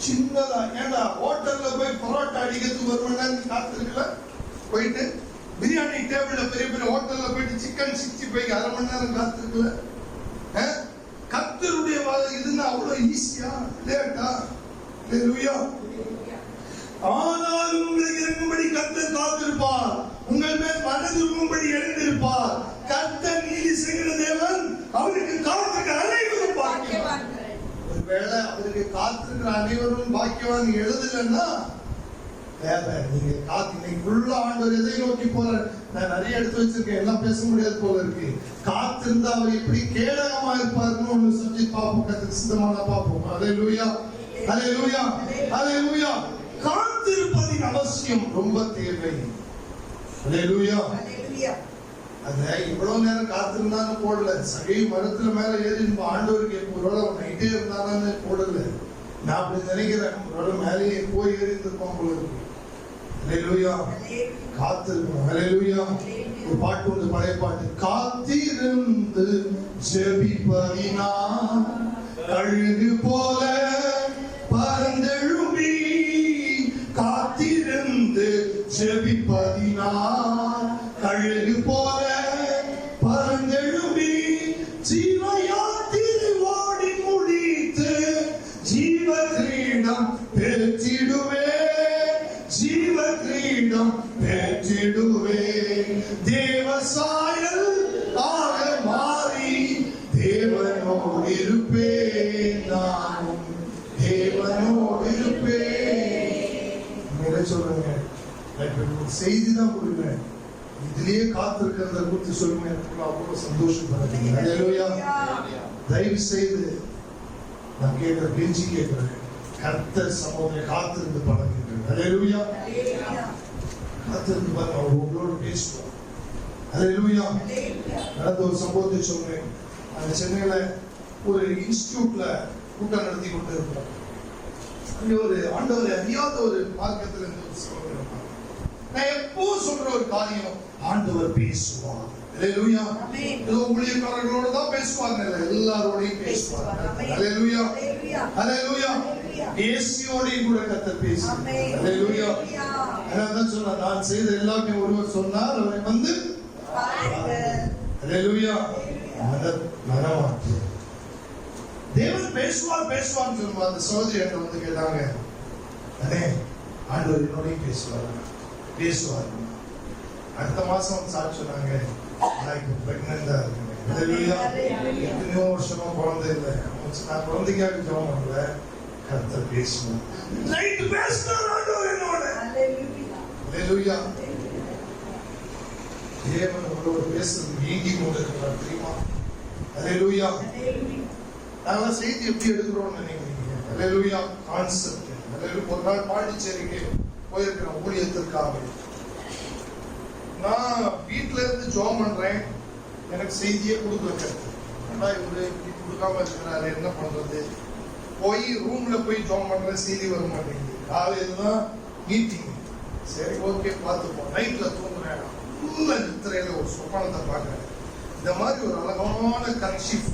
சின்னதா. ஏன்னா ஹோட்டல்ல போய் பரோட்டா அடிக்கிறதுக்கு 1 மணி நேரம் காத்திருக்கல, போயிட்டு பிரியாணி டேபிள்ல பெரிய பெரிய ஹோட்டல்ல போயிட்டு சிக்கன் 65 1/2 மணி நேரம் காத்திருக்கல. கர்த்தருடைய இதுன்னா அவ்வளவு ஈஸியா? லேட்டா? அல்லேலூயா. ஆனால் உங்களுக்கு இறங்கும்படி கர்த்தர் காத்திருப்பார், உங்கள் மேல் மனதுரும்படி எழுந்திருப்பார். கர்த்தர் நீதி செய்கிற தேவன், அவருக்கு காத்திருக்கிற அனைவரும் பாக்கியவான். ஒருவேளை அவருக்கு காத்திருக்கிற அனைவரும் பாக்கியவான் எழுதலன்னா வேற நீங்க காத்திருக்குள்ள ஆண்டவர் எதை நோக்கி போற. நான் நிறைய எடுத்து வச்சிருக்கேன், எல்லாம் பேச முடியாது போல இருக்கு. காத்திருந்தா அவர் எப்படி கேடகமா இருப்பாருன்னு ஒண்ணு சொல்லி பார்ப்போம். கர்த்தருக்கு சித்தமான பார்ப்போம். அல்லேலூயா. அல்லேலூயா. அல்லேலூயா. காத்திருப்பதின் அவசியம் ரொம்ப தேவை. அல்லேலூயா. அத இவ்வளவு நேரம் காத்திருந்தான்னு போடல. சகை மரத்துல மேல ஏறி ஆண்டவருக்கு ஒருவேளை நைட்டே இருந்தான்னு போடல. நான் அப்படி நினைக்கிறேன், ஒருவேளை மேலேயே போய் ஏறி இருந்திருப்போம் போல இருக்கு. அல்லேலூயா. காத்திருக்கணும். அல்லேலூயா. ஒரு பாட்டு வந்து பழைய பாட்டு, காத்திருந்து ஜெபிப்பதினா கழுகு போல பறந்தெழும்பி, காத்திருந்து ஜெபிப்பதினா கழுகு போல பறந்தெழும்பி, ஜீவ யாத்திரை ஓடி முடித்து ஜீவ கிரீடம் பெற்றிடுவே, ஜீவ கிரீடம் பெற்றிடுவே. தேவ சாயல் ஆக மாறி தேவனோடு இருப்பேன், நானும் தேவனோடு இருப்பேன். சொல்லுங்க, செய்தி தான் கொடுக்குறேன், இதுலயே காத்திருக்கிறத குறித்து சொல்லுங்க. அவ்வளவு சந்தோஷம் பண்ணுறீங்க. அல்லேலூயா. தயவு செய்து நான் கேட்கிற கெஞ்சி கேட்கிறேன், கர்த்தர் சமூக காத்திருந்து பழகுகிறேன். அல்லேலூயா. காத்திருந்து பாருங்க, அவர் உங்களோட பேசுவார். அல்லேலூயா. நடந்த ஒரு சம்பவத்தை சொன்னேன். அந்த சென்னையில ஒரு இன்ஸ்டிடியூட்ல கூட்டம் நடத்தி கொண்டு இருப்போம். அங்கே ஒரு ஆண்டவரை அறியாத ஒரு மார்க்கத்துல இருந்து ஒரு சகோதரர். நான் எப்போ சொல்ற ஒரு காரியம், ஆண்டவர் பேசுவார். அல்லேலூயா. ஏதோ ஊழியக்காரர்களோட தான் பேசுவாங்க, எல்லாரோடையும் பேசுவார். அல்லேலூயா. அல்லேலூயா. இயேசுவோடு கூட கர்த்தர் பேசுகிறார். ஆமென். ஹalleluya. ஹalleluya. அதான் சொல்றார், நான் செய்த எல்லாத்தையும் ஒருவர் சொன்னார், அவரை வந்து பாருங்கள். ஹalleluya. மனமாற்று. தேவன் பேசுவார்னு சொல்லுவார். அந்த சகோதரி என்கிட்ட வந்து கேட்டாங்க, அண்ணே ஆண்டவர் என்னோட பேசுவார். அடுத்த மாசம் சாட்சி சொன்னாங்க, நான் இப்ப பிரெக்னண்டா இருக்கேன். ஹalleluya. எத்தனையோ வருஷமா குழந்தை இல்லை. நான் குழந்தைக்காக ஜெபம் பண்ணல, கர்த்தர் பேசுவார். நைட் பேசுவார் ஆண்டவர் என்னோட. ஹalleluya. ஹalleluya. தேவன் உங்களோட பேசுறது நீங்கி கொண்டு இருக்கிறார் தெரியுமா? ஹalleluya. ஹalleluya. நாங்க செய்தி எப்படி எடுக்கிறோம்னு நினைக்கிறீங்க? ஹalleluya. கான்செப்ட். ஹalleluya. ஒரு நாள் பாண்டிச்சேரிக்கு போயிருக்கிறேன் ஊழியத்திற்காக. நான் வீட்டுல இருந்து ஜெபம் பண்றேன், எனக்கு செய்தியே கொடுக்கல. ஆனா இவரு இப்படி கொடுக்காம இருக்கிறாரு, என்ன பண்றது? போய் ரூம்ல போய் ஜெபம் பண்றேன், செய்தி வர மாட்டேங்குது. காலையில தான் மீட்டிங். சரி ஓகே பார்த்துப்போம். நைட்ல தூங்குறேன், ஃபுல்லா நித்திரையில ஒரு சொப்பனத்தை பார்க்கறேன். இந்த மாதிரி ஒரு அழகான கன்ஷிப்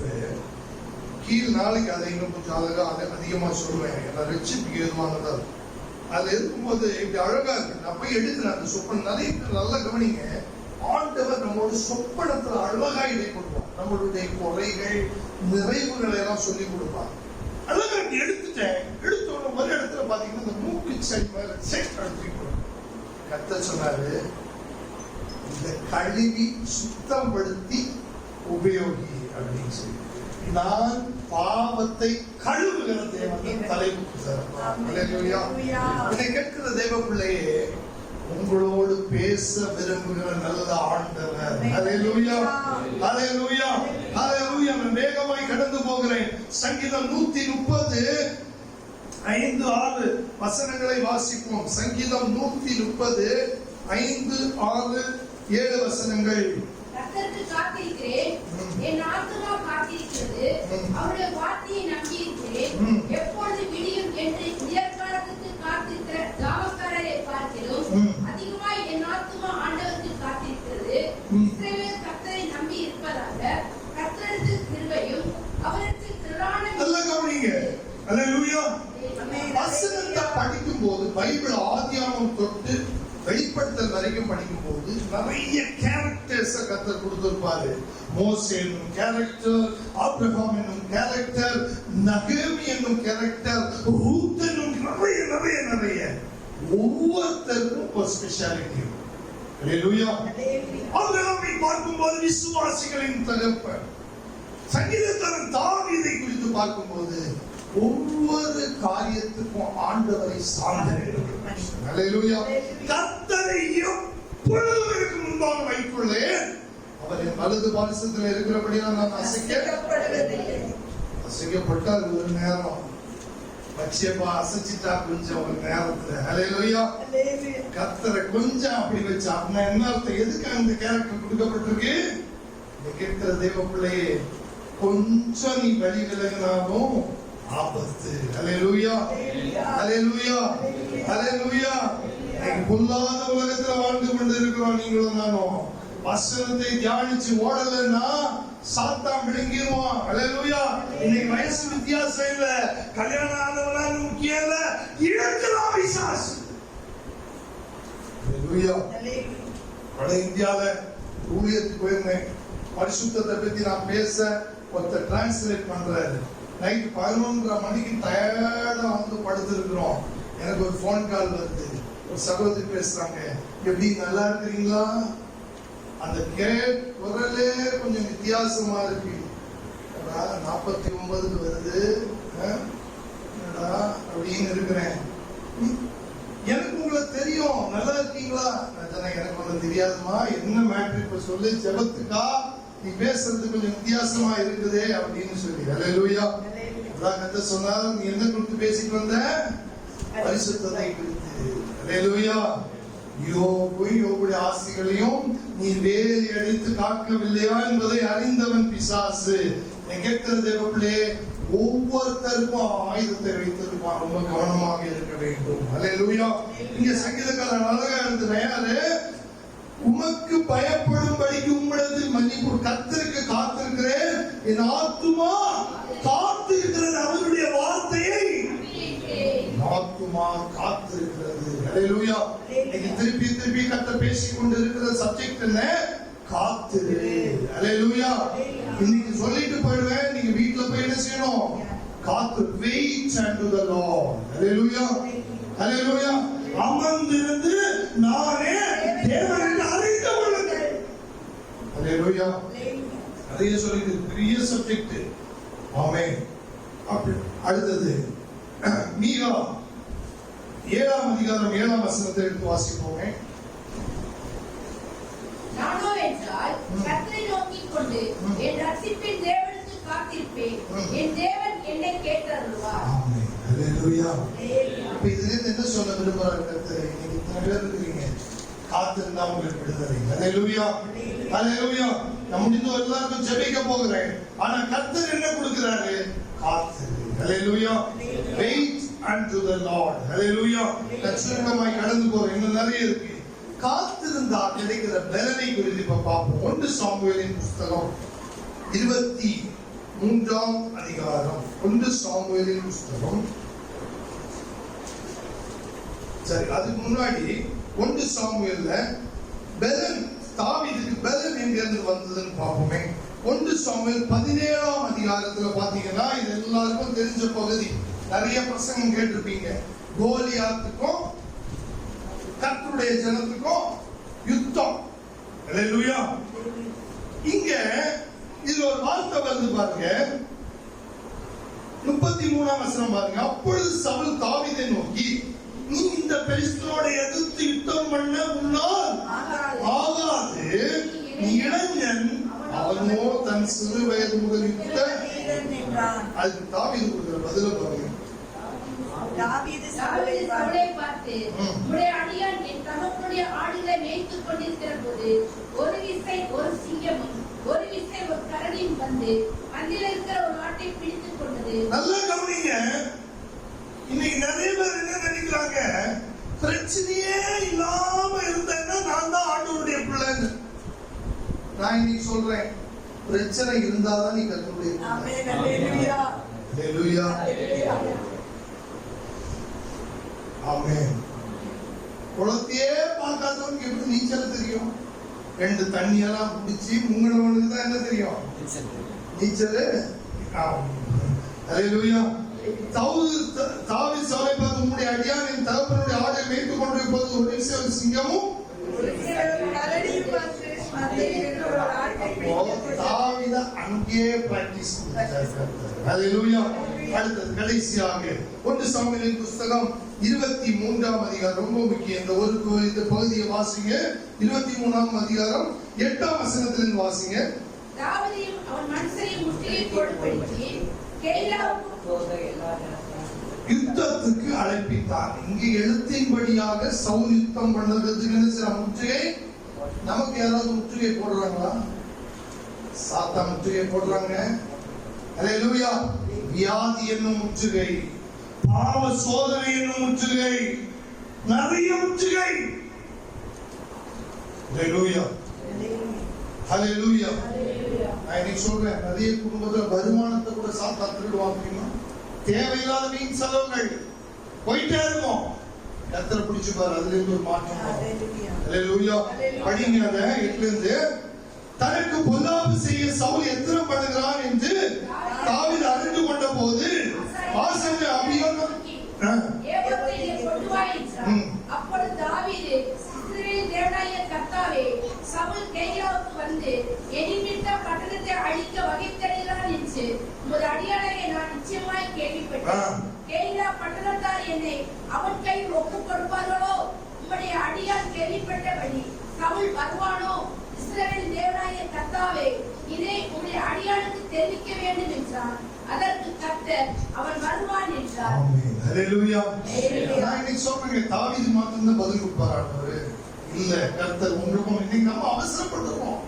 கீழ், நாளைக்கு அதை இன்னும் கொஞ்சம் அழகா அதை அதிகமா சொல்லுவேன். எல்லாம் ரெச்சிப்புக்கு எதுவானதா இருக்கும். அது இருக்கும்போது இப்படி அழகா இருக்கு. நான் போய் எடுக்கிறேன் அந்த சொப்பனம். நிறைய பேர் நல்லா கவனிங்க, ஆண்டவர் நம்மளோட சொப்பனத்துல அழகா இதை கொடுப்பார். நம்மளுடைய குறைகள் நிறைவுகளை எல்லாம் சொல்லி கொடுப்பார். அழகா எடுத்துட்டேன். எடுத்தோட ஒரு இடத்துல பாத்தீங்கன்னா இந்த மூக்கு சைடு மேல கர்த்தர் சொன்னாரு, இந்த கழுவி சுத்தப்படுத்தி உபயோகி அப்படின்னு சொல்லி. நான் பாவத்தை கழுவுகிற தேவன் தலைப்பு. இதை கேட்கிற தேவ பிள்ளையே, உங்களோடு பேச விரும்புகிற நல்ல ஆண்டவர். ஹalleluya. ஹalleluya. ஹalleluya. நான் வேகமாய் கடந்து போகிறேன். சங்கீதம் 130 5 6 வசனங்களை வாசிப்போம். சங்கீதம் 130 5 6 7 வசனங்கள். கர்த்தருக்கு காத்திருக்கிறேன், என் ஆத்துமா காத்திருக்கிறது, அவருடைய வார்த்தையை நம்பி இருக்கிறேன். எப்பொழுது விடியும் என்று உயர்காலத்துக்கு காத்திருக்கிற ஜாமக்காரரை பார்க்கிறோம். அதிகமாய் என் ஆத்துமா ஆண்டவருக்கு காத்திருக்கிறது. இஸ்ரவேல் கர்த்தரை நம்பி இருப்பதாக. கர்த்தருக்கு கிருபையும் அவருக்கு திரளான. நல்ல கவனிங்க. ஹalleluya. வசனத்தை படிக்கும் போது, பைபிள் ஆதியாகமம் தொட்டு வெளிப்படுத்தல் வரைக்கும் படிக்கும் போது நிறைய கேரக்டர்ஸ் கர்த்தர் கொடுத்திருப்பாரு. மோசே என்னும் கேரக்டர், ஆபிரகாம் என்னும் கேரக்டர், நகேமி என்னும் கேரக்டர், ரூத் என்னும் நிறைய ஒவ்வொருத்தருக்கும் ஒரு ஸ்பெஷாலிட்டி இருக்கும். ஹalleluya. ஆபிரகாமை பார்க்கும்போது விசுவாசிகளின் தகப்பன். சங்கீதக்காரன் தாவீதை குறித்து பார்க்கும்போது ஒவ்வொரு காரியத்துக்கும் ஆண்டவரை சார்ந்திருக்கிறார். ஹalleluya. கர்த்தரை எப்பொழுதும் முன்பாக வைத்துள்ளேன், அவரை வலது பாரிசத்தில் இருக்கிறபடியால் நான் அசைக்கப்படுவதில்லை. அசைக்கப்பட்டால் ஒரு நேரம் வச்சேப்பா, அசைச்சிட்டா கொஞ்சம் ஒரு நேரத்துல. ஹalleluya. கர்த்தரை கொஞ்சம் அப்படி வச்சா அப்படின்னா என்ன அர்த்தம்? எதுக்கு அந்த கேரக்டர் கொடுக்கப்பட்டிருக்கு? கேட்கிற தேவ பிள்ளையே, கொஞ்சம் நீ வழி விலகினாலும் ஆபத்து. ஹalleluya. ஹalleluya. ஹalleluya. பொல்லாத உலகத்துல வாழ்ந்து கொண்டு இருக்கிறோம் நீங்களும் நானும். வசனத்தை தியானிச்சு ஓடலன்னா சாத்தான் விழுங்கிடுவான். ஹalleluya. இன்னைக்கு வயசு வித்தியாசம் இல்ல, கல்யாணம் ஆனவனா முக்கியம் இல்ல, இழக்கலாம் விசாஸ். ஹalleluya. வட இந்தியால ஊழியத்துக்கு போயிருந்தேன். பரிசுத்தத்தை பத்தி நான் பேச ஒருத்தர் டிரான்ஸ்லேட் பண்றாரு. நைட் 11:30 மணிக்கு டயர்டா வந்து படுத்திருக்கிறோம். எனக்கு ஒரு போன் கால் வருது. ஒரு சகோதரி பேசுறாங்க, எப்படி நல்லா இருக்கிறீங்களா? அந்த குரலே கொஞ்சம் வித்தியாசமா இருக்கு. 49 வருது அப்படின்னு இருக்கிறேன். எனக்கு உங்களை தெரியும், நல்லா இருக்கீங்களா? எனக்கு ஒண்ணு தெரியாதுமா, என்ன மேட்ரு இப்ப சொல்லி, ஜெபத்துக்கா நீ பேசுறது கொஞ்சம் வித்தியாசமா இருக்குதே அப்படின்னு சொல்லி. ஹalleluya. அதான் கர்த்தர் சொன்னார், நீ என்ன குறித்து பேசிட்டு வந்த? பரிசுத்தத்தை குறித்து. ஹalleluya. யோபுடைய ஆசைகளையும் நீ வேலி அடித்து காக்கவில்லையா என்பதை அறிந்தவன் பிசாசு. கேட்கிற தேவப்பிள்ளே, ஒவ்வொருத்தருக்கும் அவன் ஆயுதத்தை வைத்திருப்பான். ரொம்ப கவனமாக இருக்க வேண்டும். ஹalleluya. இங்க சங்கீதக்காரன் அழகா எழுதுறாரு, உமக்கு பயப்படும்படிக்கு உம்மிடத்தில் மன்னிப்பு. கர்த்தருக்கு காத்திருக்கிறேன், என் ஆத்துமா காத்திருக்கிறது, அவருடைய வார்த்தையை ஆத்துமா காத்திருக்கிறது. ஹல்லேலூயா. இன்னைக்கு திருப்பி திருப்பி கர்த்தர் பேசிக் கொண்டு இருக்கிற சப்ஜெக்ட் என்ன? காத்திரு. ஹல்லேலூயா. இன்னைக்கு சொல்லிட்டு போயிடுவேன், நீங்க வீட்டுல போய் என்ன செய்யணும்? காத்து. Wait unto the Lord. Hallelujah. Hallelujah. அமர்ந்திருந்து நானே தேவனை அறிந்து கொள்ளுங்கள். ஹல்லேலூயா. அதையே சொல்லிட்டு பெரிய சப்ஜெக்ட். ஆமென். அப்படி அடுத்தது மீகா 7ஆம் அதிகாரம் 7ஆம் வசனத்தை எடுத்து வாசிப்போமே. நானோ என்றால் கர்த்தரை நோக்கிக் கொண்டு என் ரட்சிப்பின் தேவனுக்கு காத்திருப்பேன். என் தேவன் என்னை கேட்டருள்வார். ஆமென். ஹல்லேலூயா. இப்ப இதுல இருந்து என்ன சொல்ல விரும்புறாரு கர்த்தர்? இன்னைக்கு இத்தனை பேர் இருக்கீங்க, காத்திருந்தா உங்களுக்கு விடுதலை. ஹல்லேலூயா. ஹல்லேலூயா. நான் முடிந்து எல்லாருக்கும் ஜெபிக்க போகிறேன். ஆனா கர்த்தர் என்ன கொடுக்கிறாரு? காத்திரு. Hallelujah. Wait unto the Lord. Hallelujah. சுருக்கமாய் கடந்து போறேன், இன்னும் நிறைய இருக்கு. காத்திருந்தா கிடைக்கிற பலனை குறித்து இப்ப பார்ப்போம். 1 சாமுவேலின் புஸ்தகம் 23ஆம் அதிகாரம். 1 சாமுவேலின் புஸ்தகம். சரி, அதுக்கு முன்னாடி 1 சாமுவேல்ல பலன், தாவீதுக்கு பலன் எங்கிருந்து வந்ததுன்னு பார்ப்போமே. 1 சாமுவேல் 17ஆம் அதிகாரத்துல பாத்தீங்கன்னா இது எல்லாருக்கும் தெரிஞ்ச பகுதி. நிறைய பிரசங்கம் கேட்டிருப்பீங்க. கோலியாத்துக்கும் கர்த்தருடைய ஜனத்துக்கும் யுத்தம். ஹல்லேலூயா. இங்க இதுல ஒரு வார்த்தை வந்து பாருங்க, 33ஆம் வசனம் பாருங்க. அப்பொழுது சவுல் தாவீதை நோக்கி, நீ இந்த பெலிஸ்தரோட எதிர்த்து யுத்தம் பண்ண உன்னால் ஆகாது. நீ இளைஞன், அவனோ தன் சிறு வயது முதல் யுத்த. அதுக்கு தாவீது கொடுக்கிற பதில பாருங்க. தாவீது சவுலை பார்த்து, உம்முடைய அடியான் என் தகப்பனுடைய ஆடுகளை மேய்த்துக் கொண்டிருக்கிற போது ஒரு விசை ஒரு சிங்கமும் ஒரு விசை ஒரு கரடியும் வந்து அதில் இருக்கிற ஒரு ஆட்டை பிடித்துக் கொண்டது. நல்லா கவனிங்க. இன்னைக்கு நிறைய பேர் என்ன நினைக்கிறாங்க? பிரச்சனையே இல்லாம இருந்தேன்னா நான் தான் ஆண்டவருடைய பிள்ளைன்னு. நான் இன்னைக்கு சொல்றேன், பிரச்சனை இருந்தாதான் நீ கர்த்தருடைய பிள்ளை. ஆமென். ஹல்லேலூயா. ஹல்லேலூயா. ஆமென். குளத்தையே பார்க்காதவனுக்கு எப்படி நீச்சல் தெரியும்? 2 தண்ணியெல்லாம் குடிச்சு முங்கினவனுக்கு தான் என்ன தெரியும்? நீச்சல். ஹல்லேலூயா. தாவீது சவுலை பார்த்து, உம்முடைய அடியான் என் தகப்பனுடைய ஆடை மேய்த்துக் கொண்டிருப்பது ஒரு விசை ஒரு சிங்கமும் கரடியும் பார்த்து அதில் இருக்கிற ஒரு ஆட்டை பிடித்துக் தாவீது அங்கே பிராக்டிஸ் கொடுத்தார். ஹல்லேலூயா. அடுத்தது கடைசியாக 1 சாமுவேலின் புஸ்தகம் 23ஆம் அதிகாரம். ரொம்ப முக்கியம். இந்த பகுதியை வாசிங்க. 23ஆம் அதிகாரம் 8ஆம் வசனத்திலிருந்து வாசிங்க. தாவீதையும் அவன் மனுஷரையும் முற்றுகை போடும்படிக்கு கேயிலாவுக்கு யுத்தத்துக்கு அழைப்பித்தார். இங்கே எழுத்தின்படியாக சவுல் யுத்தம் பண்ணதுக்கு என்ன செய்யலாம்? முற்றுகை. நமக்கு யாராவது முற்றுகை போடுறாங்களா? சாத்தா முற்றுகை போடுறாங்க. ஹல்லேலூயா. வியாதி என்னும் முற்றுகை, பாவ சோதனை என்னும் முற்றுகை, நிறைய முற்றுகை. ஹல்லேலூயா. ஹல்லேலூயா. நான் இன்னைக்கு சொல்றேன், நிறைய குடும்பத்துல வருமானத்தை கூட சாத்தா திருடுவாங்க. தேவையில்லாத வீண் செலவுகள் போயிட்டே இருக்கும். கர்த்தரை பிடிச்சு பாரு, அதுல இருந்து ஒரு மாற்றம். ஹல்லேலூயா. படிங்க அத 8ல இருந்து. தனக்கு பொல்லாப்பு செய்ய சவுல் எத்திரம் பண்ணுகிறான் என்று தாவீது அறிந்து கொண்ட போது ஆசனை அபியோகம் அப்பொழுது தாவீது, இஸ்ரவேலின் தேவனாகிய கர்த்தாவே, சவுல் கேயிலாவுக்கு வந்து எனிமிட்ட பட்டணத்தை அழிக்க வகைத்தடைகிறான் என்று உமது அடியானாகிய நான் நிச்சயமாய் கேள்விப்பட்டேன். கேயிலா பட்டணத்தார் என்னை அவன் கையில் ஒப்புக் கொடுப்பார்களோ? உம்முடைய அடியான் கேள்விப்பட்டபடி சவுல் வருவானோ? இஸ்ரவேலின் தேவனாகிய கர்த்தாவே, இதை உம்முடைய அடியானுக்கு தெரிவிக்க வேண்டும் என்றான். அதற்கு கர்த்தர், அவன் வருவான் என்றார். ஆமென். ஹல்லேலூயா. நான் இன்னைக்கு சொல்றேன், தாவீது மாத்திரம் தான் பதில் கொடுப்பாரு. இல்ல, கர்த்தர் உங்களுக்கும். இன்னைக்கு நம்ம அவசரப்படுறோம்.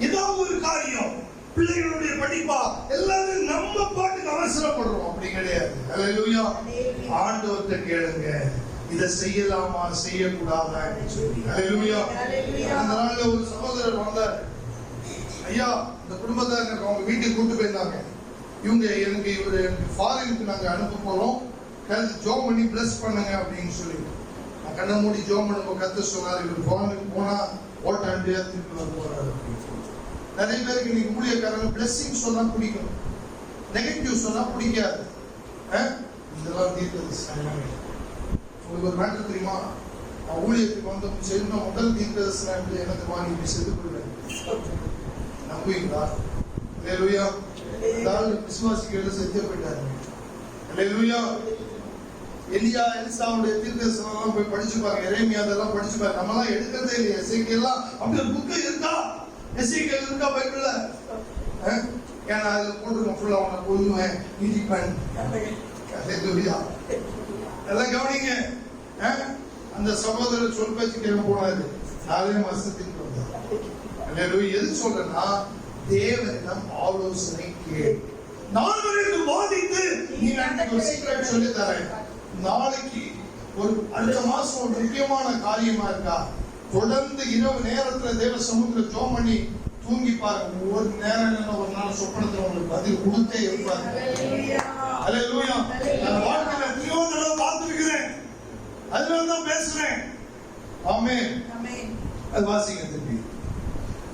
ஏதாவது ஒரு காரியம், பிள்ளைகளுடைய படிப்பா, எல்லாரும் நம்ம பாட்டுக்கு அவசரப்படுறோம். அப்படி கிடையாது. ஹல்லேலூயா. ஆண்டவர்கிட்ட கேளுங்க, இதை செய்யலாமா செய்யக்கூடாதா என்று சொல்லி. ஹல்லேலூயா. அந்த நாள்ல ஒரு சகோதரர் வந்தார். ஐயா, இந்த குடும்பத்தார் அவங்க வீட்டுக்கு கூட்டு போயிருந்தாங்க. இவங்க எனக்கு இவரு ஃபாரினுக்கு நாங்க அனுப்ப போறோம், ஜோம் பண்ணி பிளஸ் பண்ணுங்க அப்படின்னு சொல்லி நான் கண்ணை மூடி ஜோம் பண்ணுங்க. கர்த்தர் சொன்னார், இவர் போனா ஓட்டாண்டியா திருப்பி வர போறாரு. நிறைய பேருக்கு இன்னைக்கு ஊழியக்காரங்க பிளஸிங் சொன்னா பிடிக்கும், நெகட்டிவ் சொன்னா பிடிக்காது. இதெல்லாம் தீர்க்கதரிசனம். உங்களுக்கு ஒரு மேட்டர் தெரியுமா? நான் ஊழியத்துக்கு வந்து செய்யணும்னா முதல் தீர்க்கதரிசனம் எனக்கு வாங்கி இப்படி செத்து போயிடுவேன். நம்புவீங்களா? அல்லேலூயா. அதாவது விசுவாசிகள் செத்து போயிட்டாரு. அல்லேலூயா. எலியா எலிசாவுடைய தீர்க்கதரிசனம் எல்லாம் போய் படிச்சு பாருங்க. எரேமியா அதெல்லாம் படிச்சு பாருங்க. நம்மலாம் எடுக்கிறதே இல்லையா? எசேக்கியெல்லாம் அப்படி ஒரு புக்கு இருக்கா? எசேக்கியல் இருக்கா பைபிள்ல? ஏன்னா அதுல போட்டுருக்கோம் ஃபுல்லா அவனை கொல்லுவேன் நீதிப்பன். அல்லேலூயா. எல்லாம் கவனிங்க. அந்த சகோதரர் சொல் பேச்சு கேட்க போனாரு, 4 மாசத்துக்கு வந்தார். அல்லேலூயா. எது சொல்றேன்னா, தேவனிடம் ஆலோசனை கேள். நாளைக்கு வாதித்து நீங்க ஒரு சீக்ரெட் சொல்லி தரேன். நாளைக்கு ஒரு அடுத்த மாசம் ஒரு முக்கியமான காரியமா இருக்கா, தொடர்ந்து இரவு நேரத்துல தேவ சமூகத்துல ஜெபம் பண்ணி தூங்கி பாருங்க. ஒரு நேரம் இல்லைன்னா ஒரு நாள் சொப்பனத்துல உங்களுக்கு பதில் கொடுத்தே இருப்பாரு. அல்லேலூயா. நான் வாழ்க்கையில எத்தனையோ தடவை பார்த்திருக்கிறேன், அதனாலதான் பேசுறேன். ஆமென். அது வாசிங்க திருப்பி.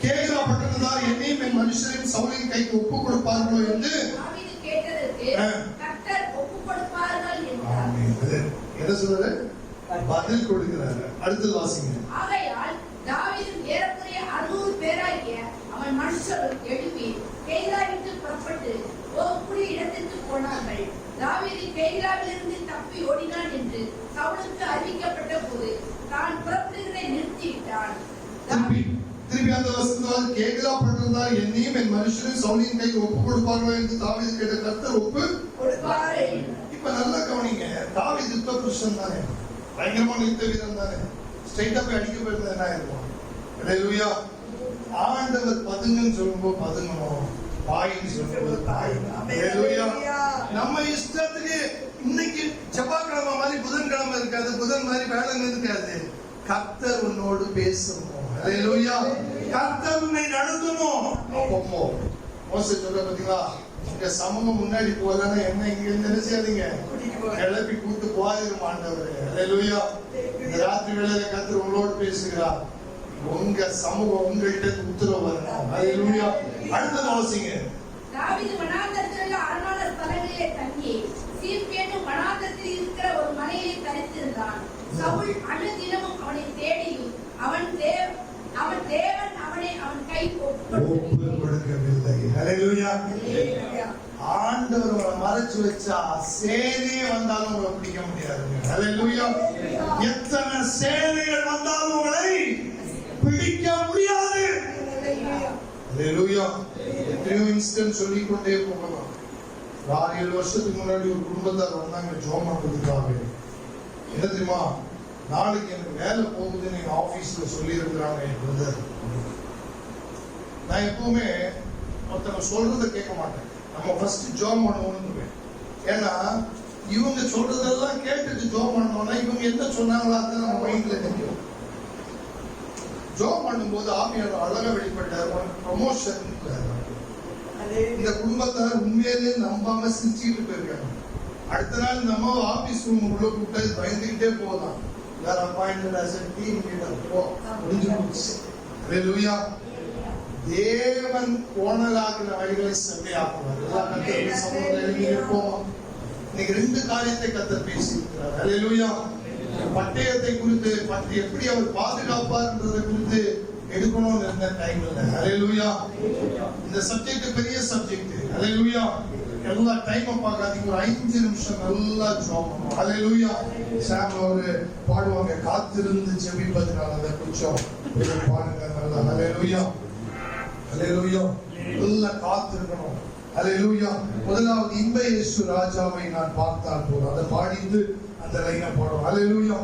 கேகிலா பட்டணத்தார் என்னையும் என் மனுஷரையும் சவுலின் கைக்கு ஒப்பு கொடுப்பார்களோ என்று தாவீது கேட்டதற்கு கர்த்தர் ஒப்பு கொடுப்பார்கள் என்றார். ஆமென். என்ன சொல்றாரு? பதில் கொடுக்கிறாரு. அடுத்து வாசிங்க. ஆகையால் தாவீது ஏறக்குறைய 600 பேராகிய அவன் மனுஷரும் எழுப்பி கேகிலா விட்டு புறப்பட்டு போகக்கூடிய இடத்திற்கு போனார்கள். தாவீது கேகிலாவிலிருந்து தப்பி ஓடினான் என்று சவுலுக்கு அறிவிக்கப்பட்ட போது தான் புறப்படுகிறதை நிறுத்திவிட்டான். திருப்பி அந்த வசனத்தால் கேகிலா பட்டணத்தார் என்னையும் என் மனுஷரையும் சவுலின் கைக்கு ஒப்பு கொடுப்பார்களோ என்று தாவீது கேட்ட கர்த்தர் ஒப்பு கொடுப்பார்கள். இப்ப நல்லா கவனிங்க. தாவீது யுத்த புருஷன் தானே, பயங்கரமான யுத்த வீரன் தானே. ஸ்ட்ரைட்டா போய் அடிக்க போயிருந்தா என்ன ஆயிருக்கும்? அல்லேலூயா. ஆண்டவர் பதுங்கன்னு சொல்லும்போது பதுங்கணும், பாயின்னு சொல்லும்போது பாயணும். அல்லேலூயா. நம்ம இஷ்டத்துக்கு இன்னைக்கு செவ்வாய்க்கிழமை மாதிரி புதன்கிழமை இருக்காது, புதன் மாதிரி வேலை இருக்காது. கர்த்தர் உன்னோடு பேசணும். அல்லேலூயா. கர்த்தர் உன்னை நடத்தணும். அப்போ மோசே சொல்ற பாத்தீங்களா, இங்க சமூகம் முன்னாடி போகலன்னா என்ன இங்க நினைச்சாதீங்க, கிளப்பி கூட்டு போயிரும் ஆண்டவர். அல்லேலூயா. இந்த ராத்திரி வேளையில கர்த்தர் உங்களோடு பேசுகிறார். உங்க சமூகம் உங்கள்கிட்ட உத்தரவு வரணும். அல்லேலூயா. அடுத்தது வாசிங்க. தாவீது வனாந்தரத்தில் அரணான ஸ்தலங்களிலே தங்கி சீப் என்னும் வனாந்தரத்தில் இருக்கிற ஒரு மலையிலே தரித்திருந்தான். சவுல் அனுதினமும் அவனை தேடியும் அவன் தேவன் அவனை அவன் கை ஒப்பு கொடுக்கவில்லை. அல்லேலூயா. ஆண்டவர் உங்களை மறைச்சு வச்சா சேனையே வந்தாலும் உங்களை பிடிக்க முடியாது. அல்லேலூயா. எத்தனை சேனைகள் வந்தாலும் உங்களை பிடிக்க முடியாது. அல்லேலூயா. எத்தனையோ இன்சிடென்ட் சொல்லிக்கொண்டே போகலாம். 6-7 வருஷத்துக்கு முன்னாடி ஒரு குடும்பத்தார் வந்தாங்க ஜோம் பண்றதுக்காக. என்ன தெரியுமா, நாளைக்கு எனக்கு வேலை போகுதுன்னு எங்க ஆபீஸ்ல சொல்லி இருக்கிறாங்க என் பிரதர். நான் எப்பவுமே ஒருத்தவங்க சொல்றதை கேட்க மாட்டேன். நம்ம ஃபர்ஸ்ட் ஜோம் பண்ணுவோம்னு. ஏன்னா இவங்க சொல்றதெல்லாம் கேட்டுட்டு ஜோம் பண்ணோம்னா இவங்க என்ன சொன்னாங்களா அது நம்ம மைண்ட்ல தெரியும். ஜோம் பண்ணும்போது ஆவியானவர் அழகா வெளிப்பட்டார். ப்ரமோஷன் இந்த குடும்பத்தார் உண்மையிலே நம்பாம சிரிச்சுட்டு போயிருக்காங்க. அடுத்த நாள் நம்ம ஆபீஸ் ரூம் உள்ள கூப்பிட்டு பயந்துகிட்டே போதான். யார் appointed as a team leader போ முடிஞ்சு போச்சு. அல்லேலூயா. தேவன் கோணலாகிற வழிகளை செம்மையாக்குவார். எல்லாம் கர்த்தருடைய சமூகத்தில் எழுதி நிற்போம். இன்னைக்கு 2 காரியத்தை கர்த்தர் பேசியிருக்கிறார். அல்லேலூயா. பட்டயத்தை குறித்து எப்படி அவர் பாதுகாப்பார்ன்றதை குறித்து எடுக்கணும்னு இருந்த டைம் இல்லை. அல்லேலூயா. இந்த சப்ஜெக்ட் பெரிய சப்ஜெக்ட். அல்லேலூயா. எல்லா டைம் பார்க்காதீங்க, ஒரு 5 நிமிஷம் நல்லா ஜெபம் பண்ணுவோம். அல்லேலூயா. சாம் ஒரு பாடுவாங்க, காத்திருந்து ஜெபிப்பதனால அந்த குச்சம் பாடுங்க நல்லா. அல்லேலூயா. அல்லேலூயா. நல்லா காத்திருக்கணும். அல்லேலூயா. முதலாவது இன்ப இயேசு ராஜாவை நான் பார்த்தால் போதும். அதை பாடிட்டு அந்த லைனை பாடுவோம். அல்லேலூயா.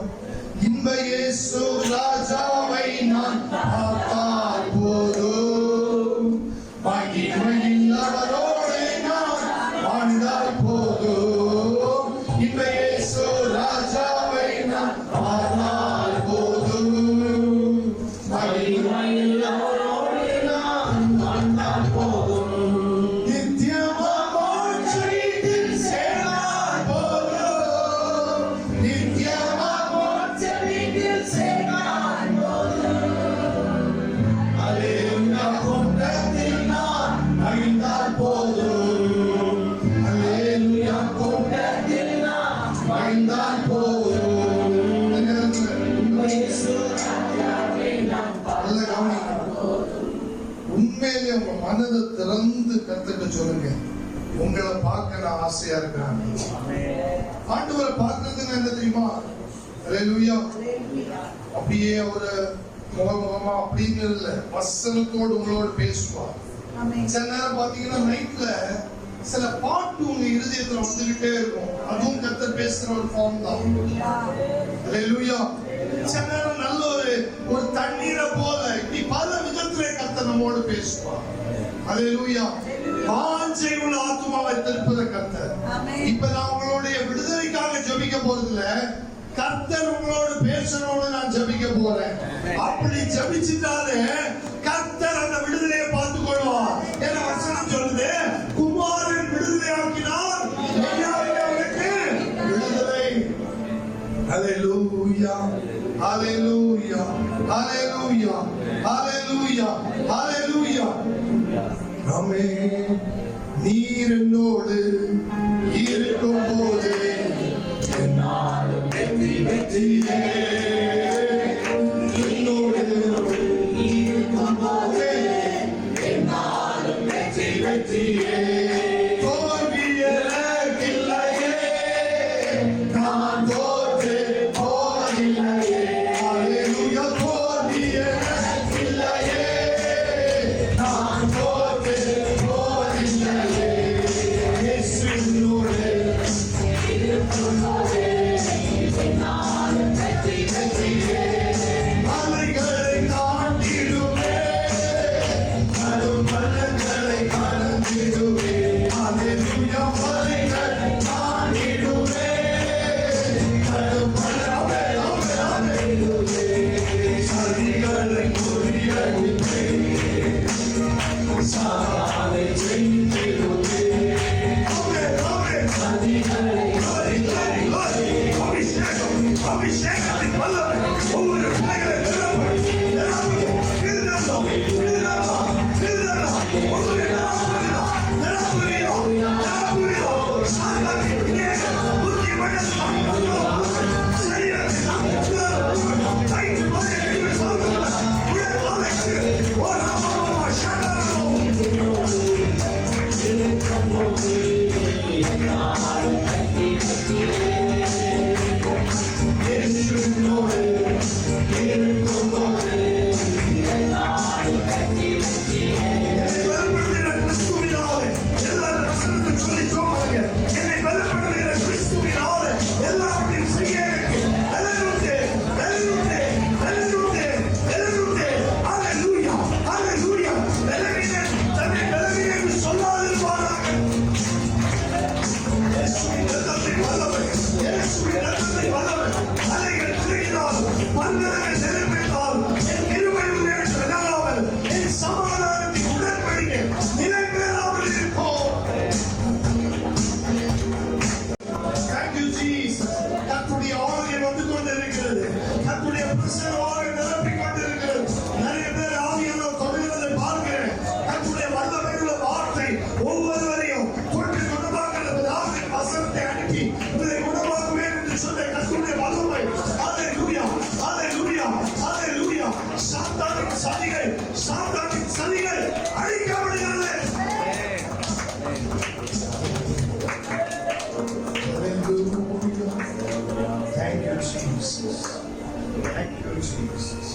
இன்ப இயேசு ராஜாவை நான் பார்த்தால் போதும், மகிமையில் அவரோடு நான் வாழ்ந்தால் போதும். இன்ப இயேசு ராஜாவை நான் பார்த்தால் போதும், மகிமையில் அவரோடு நான் வாழ்ந்தால் போதும். நித்தியமாய் வாழ்க்கையில் சேர்ந்தால் போதும். சேர்ந்தால் அல்லேலூயா கூட்டத்தில் நான் மகிழ்ந்தால் போதும். அல்லேலூயா கூட்டத்தில் நான் மகிழ்ந்தால் போதும். நல்ல கவனிங்க. உண்மையிலே உங்க மனதை திறந்து கத்துக்க சொல்லுங்க. உங்களை பார்க்க நான் ஆசையா இருக்கிறேன். ஆண்டவரை பார்க்கறதுன்னு என்ன தெரியுமா? அல்லேலூயா. அப்படியே ஒரு முகமுகமா அப்படின்னு இல்ல, வசனத்தோடு உங்களோட பேசுவார். சில நேரம் பாத்தீங்கன்னா நைட்ல சில பாட்டு உங்க இருதயத்துல வந்துகிட்டே இருக்கும். அதுவும் கர்த்தர் பேசுற ஒரு ஃபார்ம் தான். அல்லேலூயா. சில நேரம் நல்ல ஒரு தண்ணீரை போல இப்படி பல விதத்துல கர்த்தர் நம்மோடு பேசுவார். அல்லேலூயா. வாஞ்சை உள்ள ஆத்துமாவை திருப்புற கர்த்தர். இப்ப நான் உங்களுடைய விடுதலைக்காக ஜெபிக்க போறதில்ல, கர்த்தர் உங்களோடு பேசணும்னு நான் ஜெபிக்க போறேன். அப்படி ஜெபிச்சிட்டாலே கர்த்தர் அந்த விடுதலையை பார்த்துக் கொள்வார். என வசனம் சொல்லுது, குமாரன் விடுதலையாக்கினார் அவனுக்கு விடுதலை. ஹல்லேலூயா, ஹல்லேலூயா, ஹல்லேலூயா, ஹல்லேலூயா, ஹல்லேலூயா. ஆமென். நீர் என்னோடு இருக்கும் போது என்னாலும் வெற்றி வெற்றியே. என்னோடு இருக்கும் போது என்னாலும் வெற்றி வெற்றியே. தோல்வி எனக்கில்லையே, நான் தோற்று போவதில்லையே. அல்லேலூயா. தோல்வி எனக்கில்லையே, நான் தோற்று போவதில்லையே. இயேசு என்னோடு இருக்கும் போது என்னாலும் வெற்றி வெற்றியே. மலைகளை தாண்டிடுவே, மலைகளை கடந்திடுவே. அல்லேலூயா. மலைகள் தாண்டிடுவே, சதிகளை முறியடிப்பே, சாலை செஞ்சிடுவே. அபிஷேகத்தின் வல்லமை ஒவ்வொரு பிள்ளைகளை சதிகள் அழிக்கப்படுகிறது. Thank you, Jesus. Thank you, Jesus.